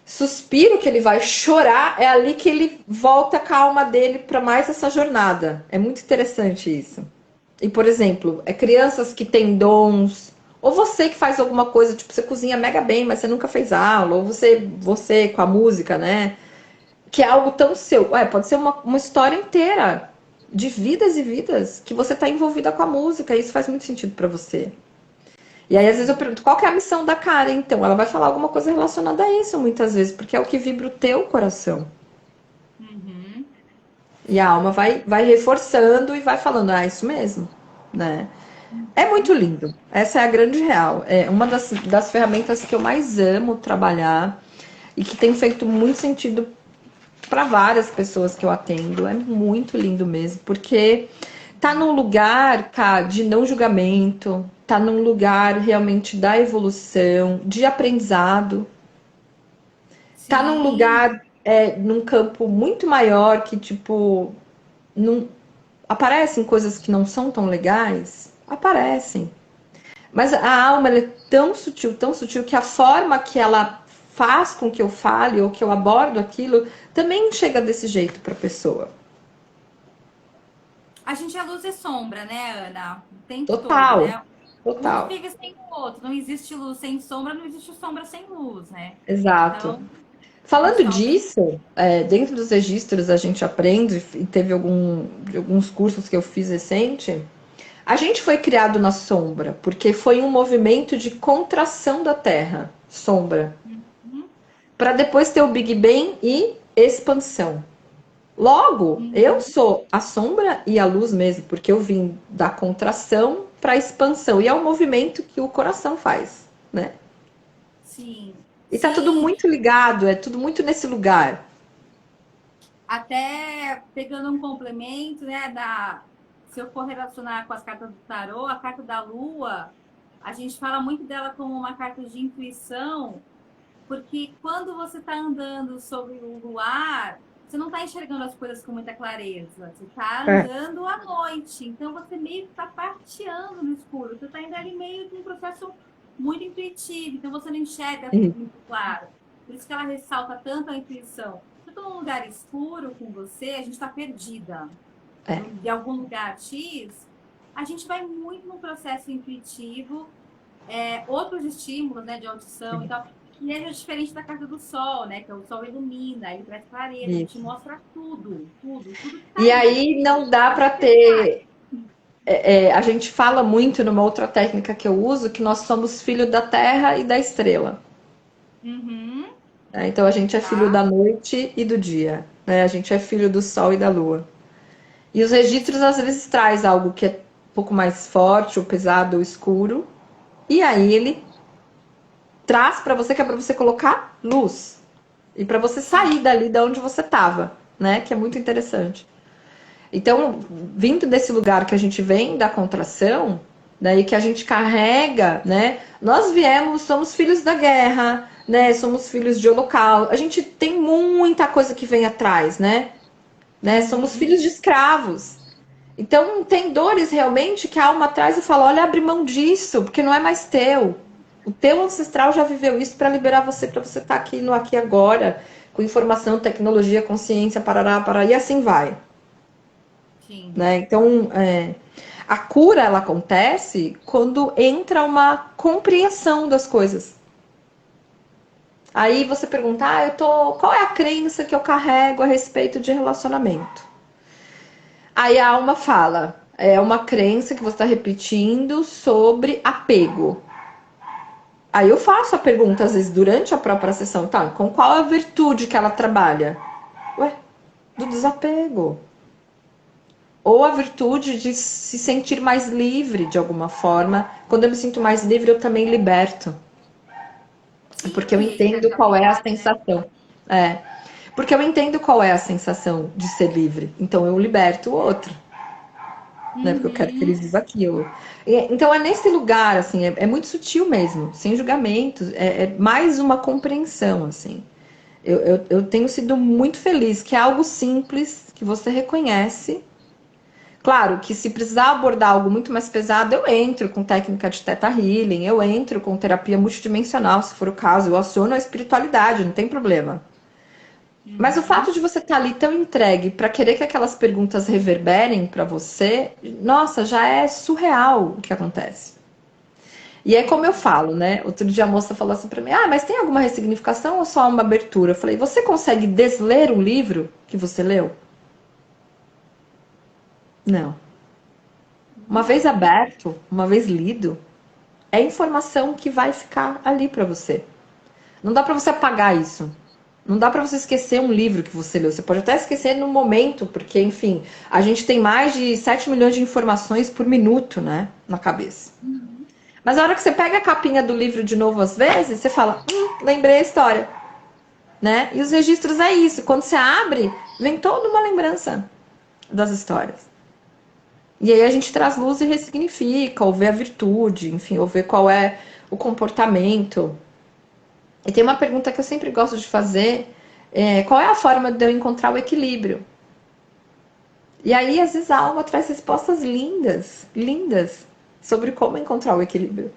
suspiro que ele vai chorar, é ali que ele volta a calma dele para mais essa jornada. É muito interessante isso. E, por exemplo, crianças que têm dons, ou você que faz alguma coisa, tipo, você cozinha mega bem, mas você nunca fez aula, ou você com a música, né? Que é algo tão seu. Pode ser uma história inteira de vidas e vidas que você está envolvida com a música, e isso faz muito sentido para você. E aí, às vezes, eu pergunto, qual que é a missão da Karen, então? Ela vai falar alguma coisa relacionada a isso, muitas vezes, porque é o que vibra o teu coração. Uhum. E a alma vai reforçando e vai falando, isso mesmo, né? É muito Uhum. lindo. Essa é a grande real. É uma das ferramentas que eu mais amo trabalhar e que tem feito muito sentido para várias pessoas que eu atendo. É muito lindo mesmo, porque tá num lugar, cara, de não julgamento, tá num lugar realmente da evolução, de aprendizado, tá num Sim. lugar, num campo muito maior que, tipo, não aparecem coisas que não são tão legais, aparecem. Mas a alma ela é tão sutil, que a forma que ela faz com que eu fale ou que eu abordo aquilo também chega desse jeito para a pessoa. A gente é luz e sombra, né, Ana? O tempo todo, Total, né? Um total, fica sem o outro. Não existe luz sem sombra, não existe sombra sem luz, né? exato. Então, a gente Falando está o tempo. disso, dentro dos registros a gente aprende, e teve alguns cursos que eu fiz recente, a gente foi criado na sombra, porque foi um movimento de contração da Terra, sombra, Uhum. para depois ter o Big Bang e expansão. Logo, eu Uhum. sou a sombra e a luz mesmo, porque eu vim da contração para a expansão. E é o movimento que o coração faz, né? Sim. E tá tudo Sim. muito ligado, é tudo muito nesse lugar. Até pegando um complemento, né, se eu for relacionar com as cartas do tarô, a carta da Lua, a gente fala muito dela como uma carta de intuição, porque quando você está andando sobre o luar, você não está enxergando as coisas com muita clareza. Você está É. andando à noite. Então você meio que está tateando no escuro. Você está indo ali meio que um processo muito intuitivo. Então você não enxerga tudo muito claro. Por isso que ela ressalta tanto a intuição. Se eu estou num lugar escuro com você, a gente está perdida. É. De algum lugar X, a gente vai muito no processo intuitivo, outros estímulos, né, de audição e tal, que é diferente da carta do sol, né, que o sol ilumina, ele traz clareza, ele te Isso. mostra tudo que tá E ali. aí não dá Até para os detalhes. ter. A gente fala muito numa outra técnica que eu uso que nós somos filho da terra e da estrela. Uhum, Né? Então a gente é filho tá? da noite e do dia. Né? A gente é filho do sol e da lua. E os registros às vezes traz algo que é um pouco mais forte, ou pesado, ou escuro. E aí ele traz para você que é para você colocar luz e para você Sim. sair dali da onde você estava, né? Que é muito interessante. Então, vindo desse lugar que a gente vem da contração, daí que a gente carrega, né? Nós viemos, somos filhos da guerra, né? Somos filhos de holocausto. A gente tem muita coisa que vem atrás, né? Somos Uhum, filhos de escravos. Então, tem dores realmente que a alma traz e fala: olha, abre mão disso, porque não é mais teu. O teu ancestral já viveu isso para liberar você, para você estar aqui no aqui agora, com informação, tecnologia, consciência, parará, parará, e assim vai. sim. Né? Então, A cura, ela acontece quando entra uma compreensão das coisas. Aí você pergunta, qual é a crença que eu carrego a respeito de relacionamento? Aí a alma fala, é uma crença que você está repetindo sobre apego. Aí eu faço a pergunta, às vezes, durante a própria sessão, tá, com qual a virtude que ela trabalha? Ué, do desapego. Ou a virtude de se sentir mais livre de alguma forma. Quando eu me sinto mais livre, eu também liberto. Sim, Porque eu entendo qual é a sensação. É. Porque eu entendo qual é a sensação de ser livre. Então eu liberto o outro. Né? Porque eu quero que ele viva aquilo. Então é nesse lugar, assim, é muito sutil mesmo, sem julgamentos, é mais uma compreensão, assim. Eu tenho sido muito feliz, que é algo simples, que você reconhece. Claro que se precisar abordar algo muito mais pesado, eu entro com técnica de Theta Healing, eu entro com terapia multidimensional, se for o caso, eu aciono a espiritualidade, não tem problema. Mas o fato de você estar ali tão entregue para querer que aquelas perguntas reverberem para você, nossa, já é surreal o que acontece. E é como eu falo, né? Outro dia a moça falou assim para mim: mas tem alguma ressignificação ou só uma abertura? Eu falei: você consegue desler o livro que você leu? Não. Uma vez aberto, uma vez lido, é informação que vai ficar ali para você. Não dá para você apagar isso. Não dá para você esquecer um livro que você leu. Você pode até esquecer no momento, porque, enfim, a gente tem mais de 7 milhões de informações por minuto, né, na cabeça. Mas a hora que você pega a capinha do livro de novo às vezes, você fala, lembrei a história, né? E os registros é isso. Quando você abre, vem toda uma lembrança das histórias. E aí a gente traz luz e ressignifica, ou vê a virtude, enfim, ou vê qual é o comportamento. E tem uma pergunta que eu sempre gosto de fazer, qual é a forma de eu encontrar o equilíbrio? E aí, às vezes, a alma traz respostas lindas, lindas, sobre como encontrar o equilíbrio.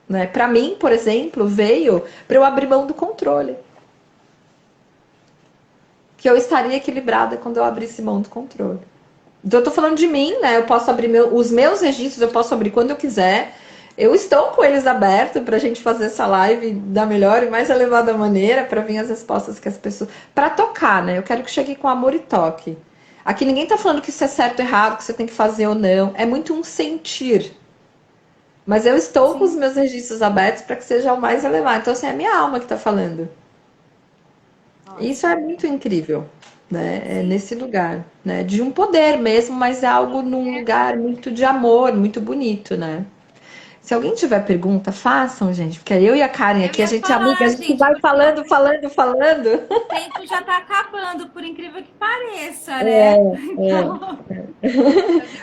Né? Para mim, por exemplo, veio para eu abrir mão do controle. Que eu estaria equilibrada quando eu abrisse mão do controle. Então, eu tô falando de mim, né? Eu posso abrir os meus registros, eu posso abrir quando eu quiser. Eu estou com eles abertos para a gente fazer essa live da melhor e mais elevada maneira, para vir as respostas que as pessoas. Para tocar, né? Eu quero que chegue com amor e toque. Aqui ninguém tá falando que isso é certo ou errado, que você tem que fazer ou não. É muito um sentir. Mas eu estou com os meus registros abertos para que seja o mais elevado. Então, assim, é a minha alma que está falando. Isso é muito incrível, né? É nesse lugar, né? De um poder mesmo, mas é algo num lugar muito de amor, muito bonito, né? Se alguém tiver pergunta, façam, gente, porque eu e a Karen aqui, a gente é amiga, a gente vai falando, falando, falando. O tempo já tá acabando, por incrível que pareça, né? Então,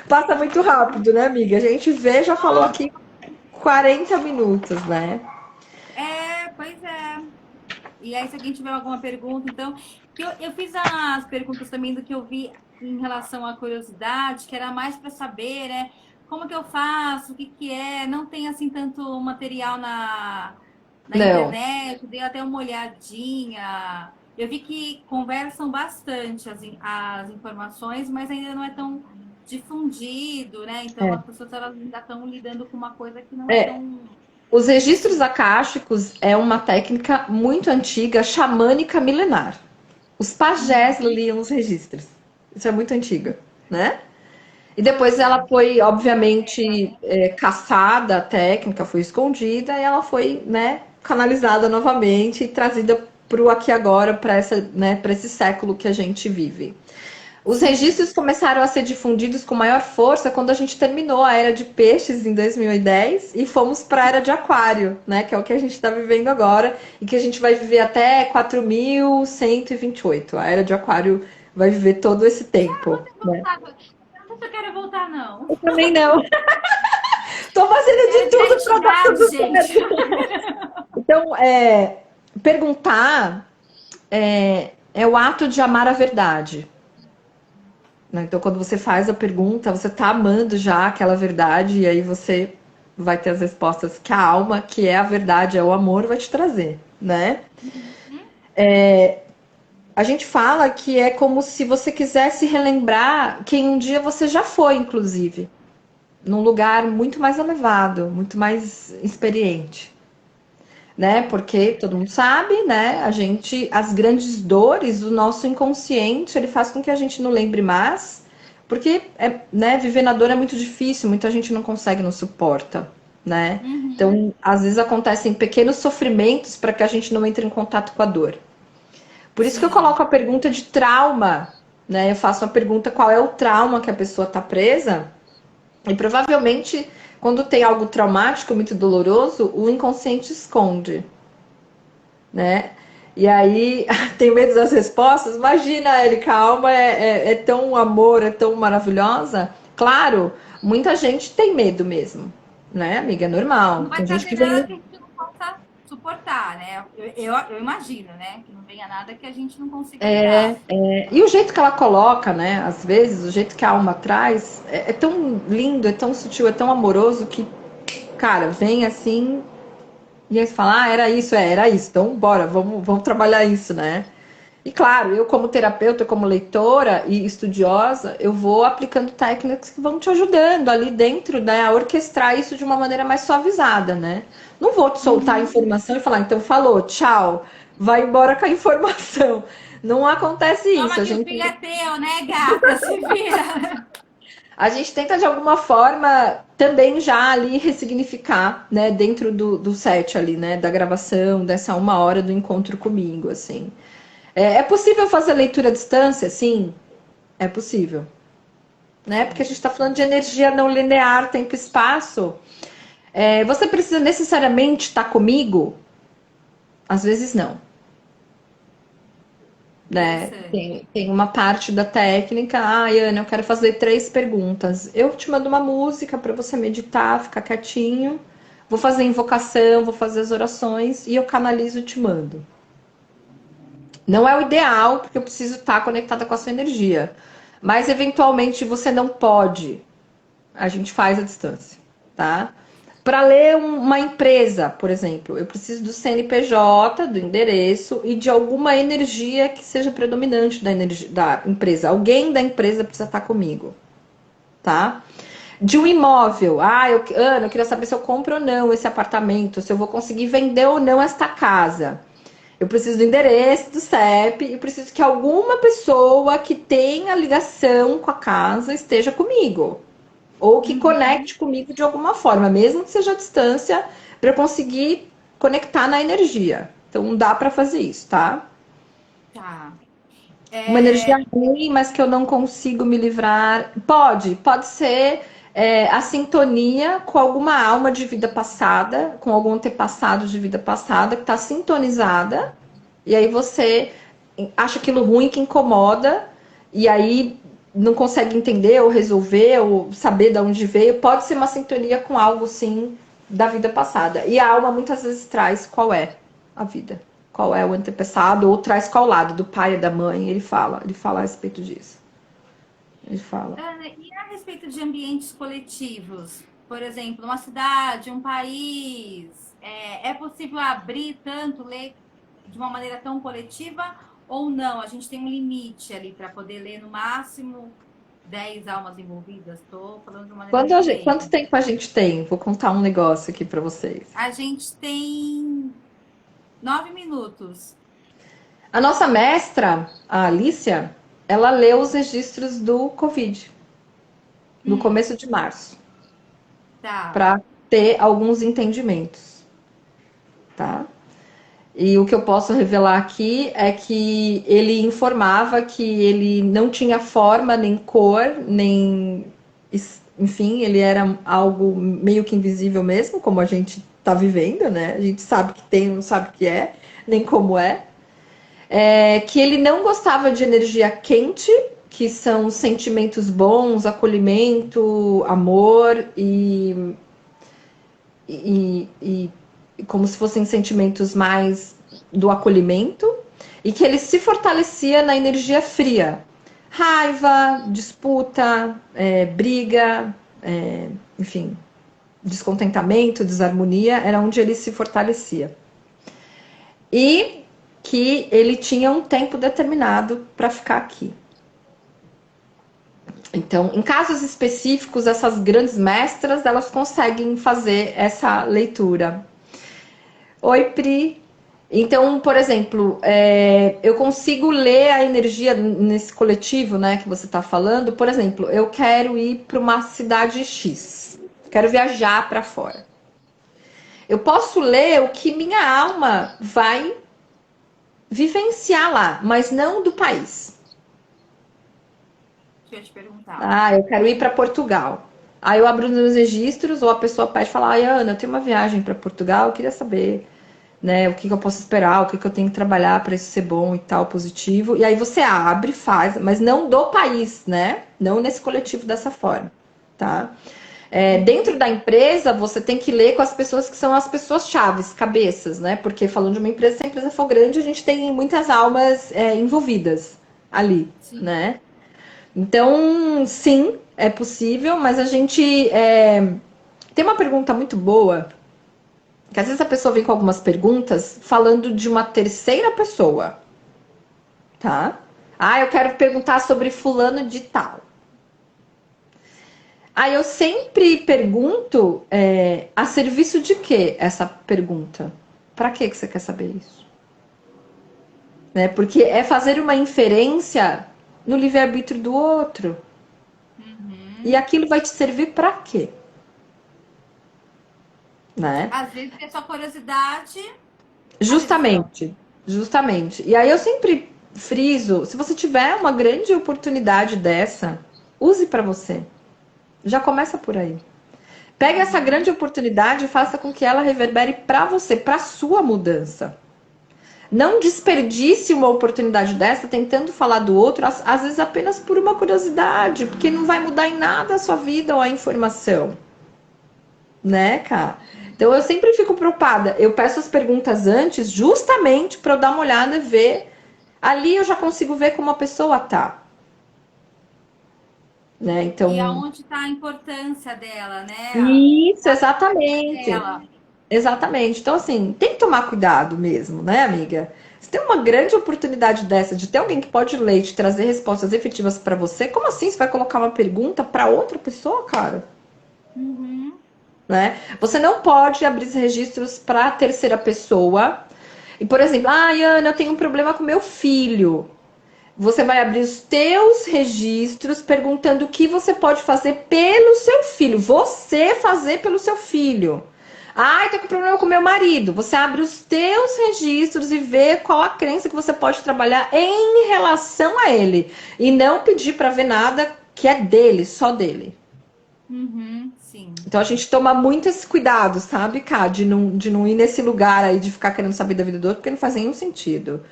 Passa muito rápido, né, amiga? A gente vê, já falou aqui 40 minutos, né? pois é. E aí, se alguém tiver alguma pergunta, então. Eu fiz as perguntas também do que eu vi em relação à curiosidade, que era mais para saber, né? Como que eu faço, o que que é. Não tem, assim, tanto material na Não. internet, dei até uma olhadinha. Eu vi que conversam bastante as informações, mas ainda não é tão difundido, né? Então, as pessoas elas ainda estão lidando com uma coisa que não é tão. Os registros acásticos é uma técnica muito antiga, xamânica milenar. Os pajés liam os registros. Isso é muito antigo, né? E depois ela foi, obviamente, caçada, a técnica foi escondida e ela foi, né, canalizada novamente e trazida para o aqui e agora, para né, para esse século que a gente vive. Os registros começaram a ser difundidos com maior força quando a gente terminou a era de peixes em 2010 e fomos para a era de aquário, né? Que é o que a gente está vivendo agora e que a gente vai viver até 4128. A era de aquário vai viver todo esse tempo. Né? Eu não sei se eu quero voltar, não. Eu também não. Tô fazendo de tudo para dar tudo certo. Então, perguntar é o ato de amar a verdade. Então, quando você faz a pergunta, você está amando já aquela verdade e aí você vai ter as respostas que a alma, que é a verdade, é o amor, vai te trazer, né? A gente fala que é como se você quisesse relembrar quem um dia você já foi, inclusive, num lugar muito mais elevado, muito mais experiente, né? Porque todo mundo sabe, né? As grandes dores do nosso inconsciente, ele faz com que a gente não lembre mais, porque né, viver na dor é muito difícil, muita gente não consegue, não suporta, né? Uhum. Então, às vezes acontecem pequenos sofrimentos para que a gente não entre em contato com a dor. Por isso que eu Sim. coloco a pergunta de trauma, né? Eu faço uma pergunta qual é o trauma que a pessoa está presa, e provavelmente quando tem algo traumático, muito doloroso, o inconsciente esconde, né? E aí tem medo das respostas. Imagina, ele, calma, é tão amor, é tão maravilhosa. Claro, muita gente tem medo mesmo, né, amiga? É normal. Não vai Tem gente trazer que nada vem. que a gente não possa suportar, né? Eu imagino, né? Que não venha nada que a gente não consiga lidar. E o jeito que ela coloca, né? Às vezes, o jeito que a alma traz é tão lindo, é tão sutil, é tão amoroso que, cara, vem assim e aí você fala, era isso, então bora, vamos trabalhar isso, né? E claro, eu como terapeuta, como leitora e estudiosa, eu vou aplicando técnicas que vão te ajudando ali dentro, né, a orquestrar isso de uma maneira mais suavizada, né? Não vou te soltar a Uhum. informação e falar, então falou, tchau, vai embora com a informação. Não acontece isso. Toma que o filho é teu, né, gata? Se vira. A gente tenta de alguma forma também já ali ressignificar, né, dentro do set ali, né, da gravação, dessa 1 hora do encontro comigo, assim. É possível fazer leitura à distância? Sim, é possível. Né? Porque a gente Sim. está falando de energia não linear, tempo e espaço. Você precisa necessariamente estar comigo? Às vezes não. Né? Interessante. Tem uma parte da técnica. Ana, eu quero fazer 3 perguntas. Eu te mando uma música para você meditar, ficar quietinho. Vou fazer invocação, vou fazer as orações e eu canalizo e te mando. Não é o ideal, porque eu preciso estar conectada com a sua energia. Mas eventualmente você não pode. A gente faz à distância, tá? Para ler uma empresa, por exemplo, eu preciso do CNPJ, do endereço e de alguma energia que seja predominante da empresa. Alguém da empresa precisa estar comigo, tá? De um imóvel, Ana, eu queria saber se eu compro ou não esse apartamento, se eu vou conseguir vender ou não esta casa. Eu preciso do endereço, do CEP e preciso que alguma pessoa que tenha ligação com a casa esteja comigo. Ou que Uhum. conecte comigo de alguma forma, mesmo que seja à distância, para eu conseguir conectar na energia. Então dá para fazer isso, tá? Tá. Uma energia É, ruim, mas que eu não consigo me livrar. Pode ser a sintonia com alguma alma de vida passada, com algum antepassado de vida passada que está sintonizada, e aí você acha aquilo ruim que incomoda, e aí não consegue entender ou resolver ou saber de onde veio. Pode ser uma sintonia com algo, sim, da vida passada. E a alma muitas vezes traz qual é a vida, qual é o antepassado, ou traz qual lado, do pai e da mãe. Ele fala a respeito disso. Ele fala. Ana, e a respeito de ambientes coletivos? Por exemplo, uma cidade, um país, é possível abrir tanto, ler de uma maneira tão coletiva ou não? A gente tem um limite ali para poder ler no máximo 10 almas envolvidas. Estou falando de uma maneira muito Quanto leiga. tempo a gente tem? Vou contar um negócio aqui para vocês. A gente tem 9 minutos. A nossa mestra, a Alicia, ela leu os registros do Covid no Hum, começo de março, tá. para ter alguns entendimentos, tá? E o que eu posso revelar aqui é que ele informava que ele não tinha forma, nem cor, nem. Enfim, ele era algo meio que invisível mesmo, como a gente está vivendo, né? A gente sabe que tem, não sabe o que é, nem como é. Que ele não gostava de energia quente, que são sentimentos bons, acolhimento, amor e como se fossem sentimentos mais do acolhimento, e que ele se fortalecia na energia fria. Raiva, disputa, briga, enfim, descontentamento, desarmonia, era onde ele se fortalecia. E que ele tinha um tempo determinado para ficar aqui. Então, em casos específicos, essas grandes mestras, elas conseguem fazer essa leitura. Oi, Pri. Então, por exemplo, eu consigo ler a energia nesse coletivo, né, que você está falando. Por exemplo, eu quero ir para uma cidade X, quero viajar para fora. Eu posso ler o que minha alma vai vivenciar lá, mas não do país. Deixa eu te perguntar. Ah, eu quero ir para Portugal. Aí eu abro os meus registros, ou a pessoa pede e fala: ai, Ana, eu tenho uma viagem para Portugal, eu queria saber, né, o que que eu posso esperar, o que que eu tenho que trabalhar para isso ser bom e tal, positivo. E aí você abre, faz, mas não do país, né? Não nesse coletivo dessa forma, tá? Dentro da empresa, você tem que ler com as pessoas que são as pessoas chaves, cabeças, né? Porque falando de uma empresa, se a empresa for grande, a gente tem muitas almas envolvidas ali, Sim. né? Então, sim, é possível, mas a gente tem uma pergunta muito boa, que às vezes a pessoa vem com algumas perguntas falando de uma terceira pessoa, tá? Ah, eu quero perguntar sobre fulano de tal. Aí eu sempre pergunto a serviço de que essa pergunta? Para que você quer saber isso? Né? Porque é fazer uma inferência no livre-arbítrio do outro. E Uhum. aquilo vai te servir para quê? Né? Às vezes é só curiosidade, às vezes não. Justamente, justamente. E aí eu sempre friso, se você tiver uma grande oportunidade dessa, use para você. Já começa por aí. Pegue essa Uhum. grande oportunidade e faça com que ela reverbere para você, para sua mudança. Não desperdice uma oportunidade dessa tentando falar do outro, às vezes apenas por uma curiosidade, porque não vai mudar em nada a sua vida ou a informação, né, cara? Então eu sempre fico preocupada. Eu peço as perguntas antes, justamente para eu dar uma olhada e ver. Ali eu já consigo ver como a pessoa tá, né? E Então, aonde está a importância dela, né? isso, A característica exatamente. dela. Exatamente. Então, assim, tem que tomar cuidado mesmo, né, amiga? Se tem uma grande oportunidade dessa de ter alguém que pode ler e te trazer respostas efetivas para você, como assim você vai colocar uma pergunta para outra pessoa, cara? Uhum. Né? Você não pode abrir os registros para a terceira pessoa. E, por exemplo, Ana, eu tenho um problema com meu filho. Você vai abrir os teus registros perguntando o que você pode fazer pelo seu filho. Você fazer pelo seu filho. Eu tô com problema com meu marido. Você abre os teus registros e vê qual a crença que você pode trabalhar em relação a ele. E não pedir para ver nada que é dele, só dele. Uhum. Sim. Então a gente toma muito esse cuidado, sabe, Cá? De não ir nesse lugar aí de ficar querendo saber da vida do outro, porque não faz nenhum sentido.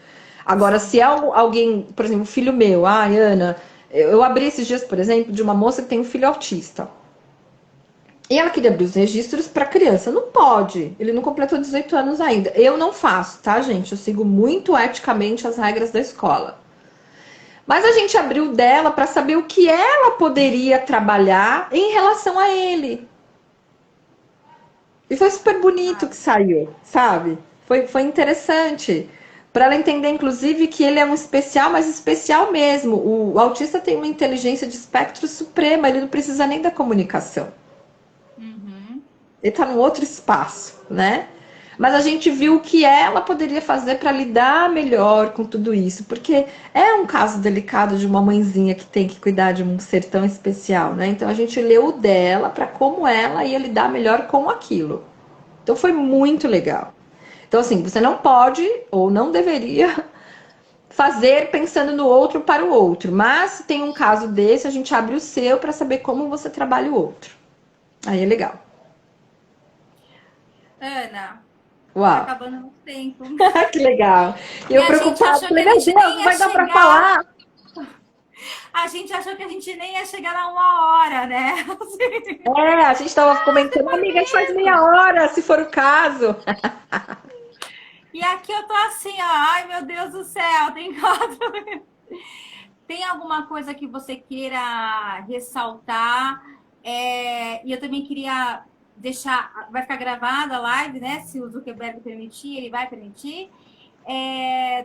Agora, se Sim. é alguém, por exemplo, filho meu, Ana, eu abri esses dias, por exemplo, de uma moça que tem um filho autista. E ela queria abrir os registros para criança. Não pode. Ele não completou 18 anos ainda. Eu não faço, tá, gente? Eu sigo muito eticamente as regras da escola. Mas a gente abriu dela para saber o que ela poderia trabalhar em relação a ele. E foi super bonito que Claro. saiu, sabe? Foi interessante. Para ela entender, inclusive, que ele é um especial, mas especial mesmo. O autista tem uma inteligência de espectro suprema, ele não precisa nem da comunicação. Uhum. Ele está num outro espaço, né? Mas a gente viu o que ela poderia fazer para lidar melhor com tudo isso, porque é um caso delicado de uma mãezinha que tem que cuidar de um ser tão especial, né? Então a gente leu o dela para como ela ia lidar melhor com aquilo. Então foi muito legal. Então, assim, você não pode ou não deveria fazer pensando no outro para o outro. Mas se tem um caso desse, a gente abre o seu para saber como você trabalha o outro. Aí é legal. Ana, tá Uau, acabando nosso tempo. que legal. E E eu a gente preocupada, achou que falei, a meu gente Deus, nem não ia vai dar para chegar. falar. A gente achou que a gente nem ia chegar na 1 hora, né? A gente estava comentando, Foi amiga, a gente faz meia mesmo. hora, se for o caso. E aqui eu tô assim, ó. Ai, meu Deus do céu, tem quatro. Tem alguma coisa que você queira ressaltar? E eu também queria deixar. Vai ficar gravada a live, né? Se o Zuckerberg permitir, ele vai permitir.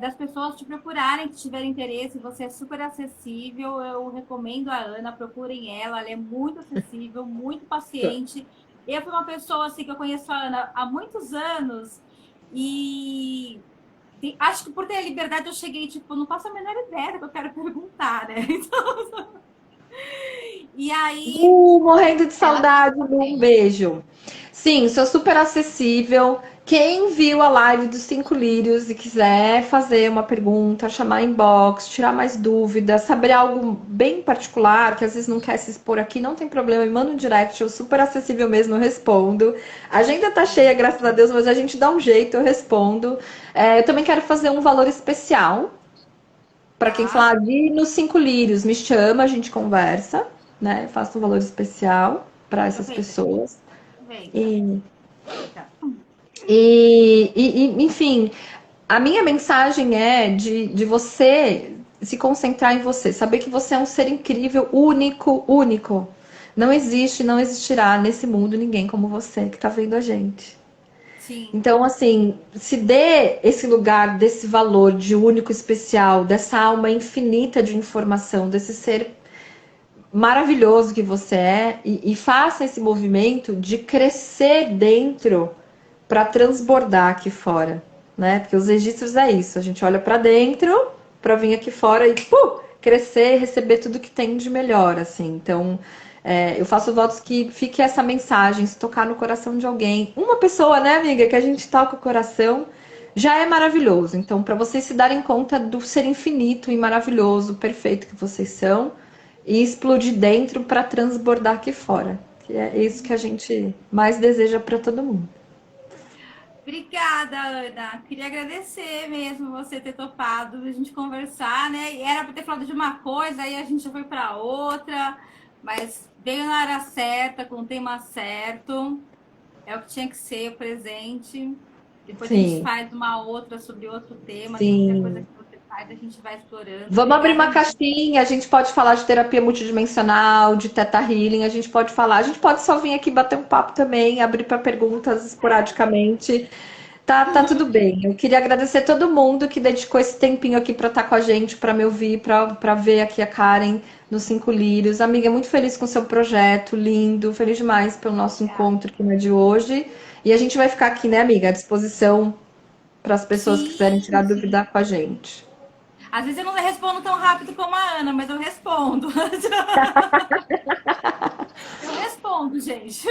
das pessoas te procurarem, que tiverem interesse. Você é super acessível. Eu recomendo a Ana, procurem ela. Ela é muito acessível, muito paciente. Eu fui uma pessoa assim que eu conheço a Ana há muitos anos e acho que por ter a liberdade eu cheguei, tipo, não faço a menor ideia do que eu quero perguntar, né? Então, e aí, Morrendo de ela saudade, um beijo. Sim, sou super acessível. Quem viu a live dos Cinco Lírios e quiser fazer uma pergunta, chamar inbox, tirar mais dúvidas, saber algo bem particular, que às vezes não quer se expor aqui, não tem problema, me manda um direct, eu super acessível mesmo, eu respondo. A agenda tá cheia, graças a Deus, mas a gente dá um jeito, eu respondo. Eu também quero fazer um valor especial para quem tá, falar de nos Cinco Lírios, me chama, a gente conversa, né? Faço um valor especial para essas aproveita, pessoas. aproveita. E, Aproveita. enfim, a minha mensagem é de você se concentrar em você, saber que você é um ser incrível, único, único. Não existe, não existirá nesse mundo ninguém como você que está vendo a gente. Sim, Então, assim, se dê esse lugar desse valor de único, especial, dessa alma infinita de informação, desse ser maravilhoso que você é, e faça esse movimento de crescer dentro para transbordar aqui fora, né? Porque os registros é isso, a gente olha para dentro para vir aqui fora e crescer, receber tudo que tem de melhor, assim. Então, eu faço votos que fique essa mensagem, se tocar no coração de alguém, uma pessoa, né, amiga, que a gente toca o coração, já é maravilhoso. Então, para vocês se darem conta do ser infinito e maravilhoso, perfeito que vocês são, e explodir dentro para transbordar aqui fora. Que é isso que a gente mais deseja para todo mundo. obrigada, Ana. Queria agradecer mesmo você ter topado a gente conversar, né? E era para ter falado de uma coisa, aí a gente já foi para outra, mas veio na hora certa, com o tema certo. É o que tinha que ser o presente. Depois a gente Sim, faz uma outra sobre outro tema. Tem qualquer coisa sim. que você faz, a gente vai explorando. Vamos abrir Obrigada uma mesmo. caixinha, a gente pode falar de terapia multidimensional, de teta healing, a gente pode falar, a gente pode só vir aqui bater um papo também, abrir para perguntas esporadicamente. Tá tudo bem. Eu queria agradecer todo mundo que dedicou esse tempinho aqui para estar com a gente, para me ouvir, para ver aqui a Karen nos Cinco Lírios. Amiga, muito feliz com o seu projeto, lindo, feliz demais pelo nosso encontro aqui no de hoje. E a gente vai ficar aqui, né, amiga, à disposição para as pessoas que quiserem tirar Sim, dúvida sim. com a gente. Às vezes eu não respondo tão rápido como a Ana, mas eu respondo. Eu respondo, gente.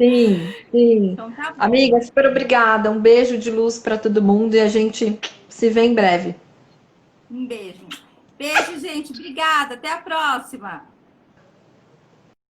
Sim, sim. Então tá bom. Amiga, super obrigada. Um beijo de luz para todo mundo e a gente se vê em breve. Um beijo. Beijo, gente. Obrigada. Até a próxima.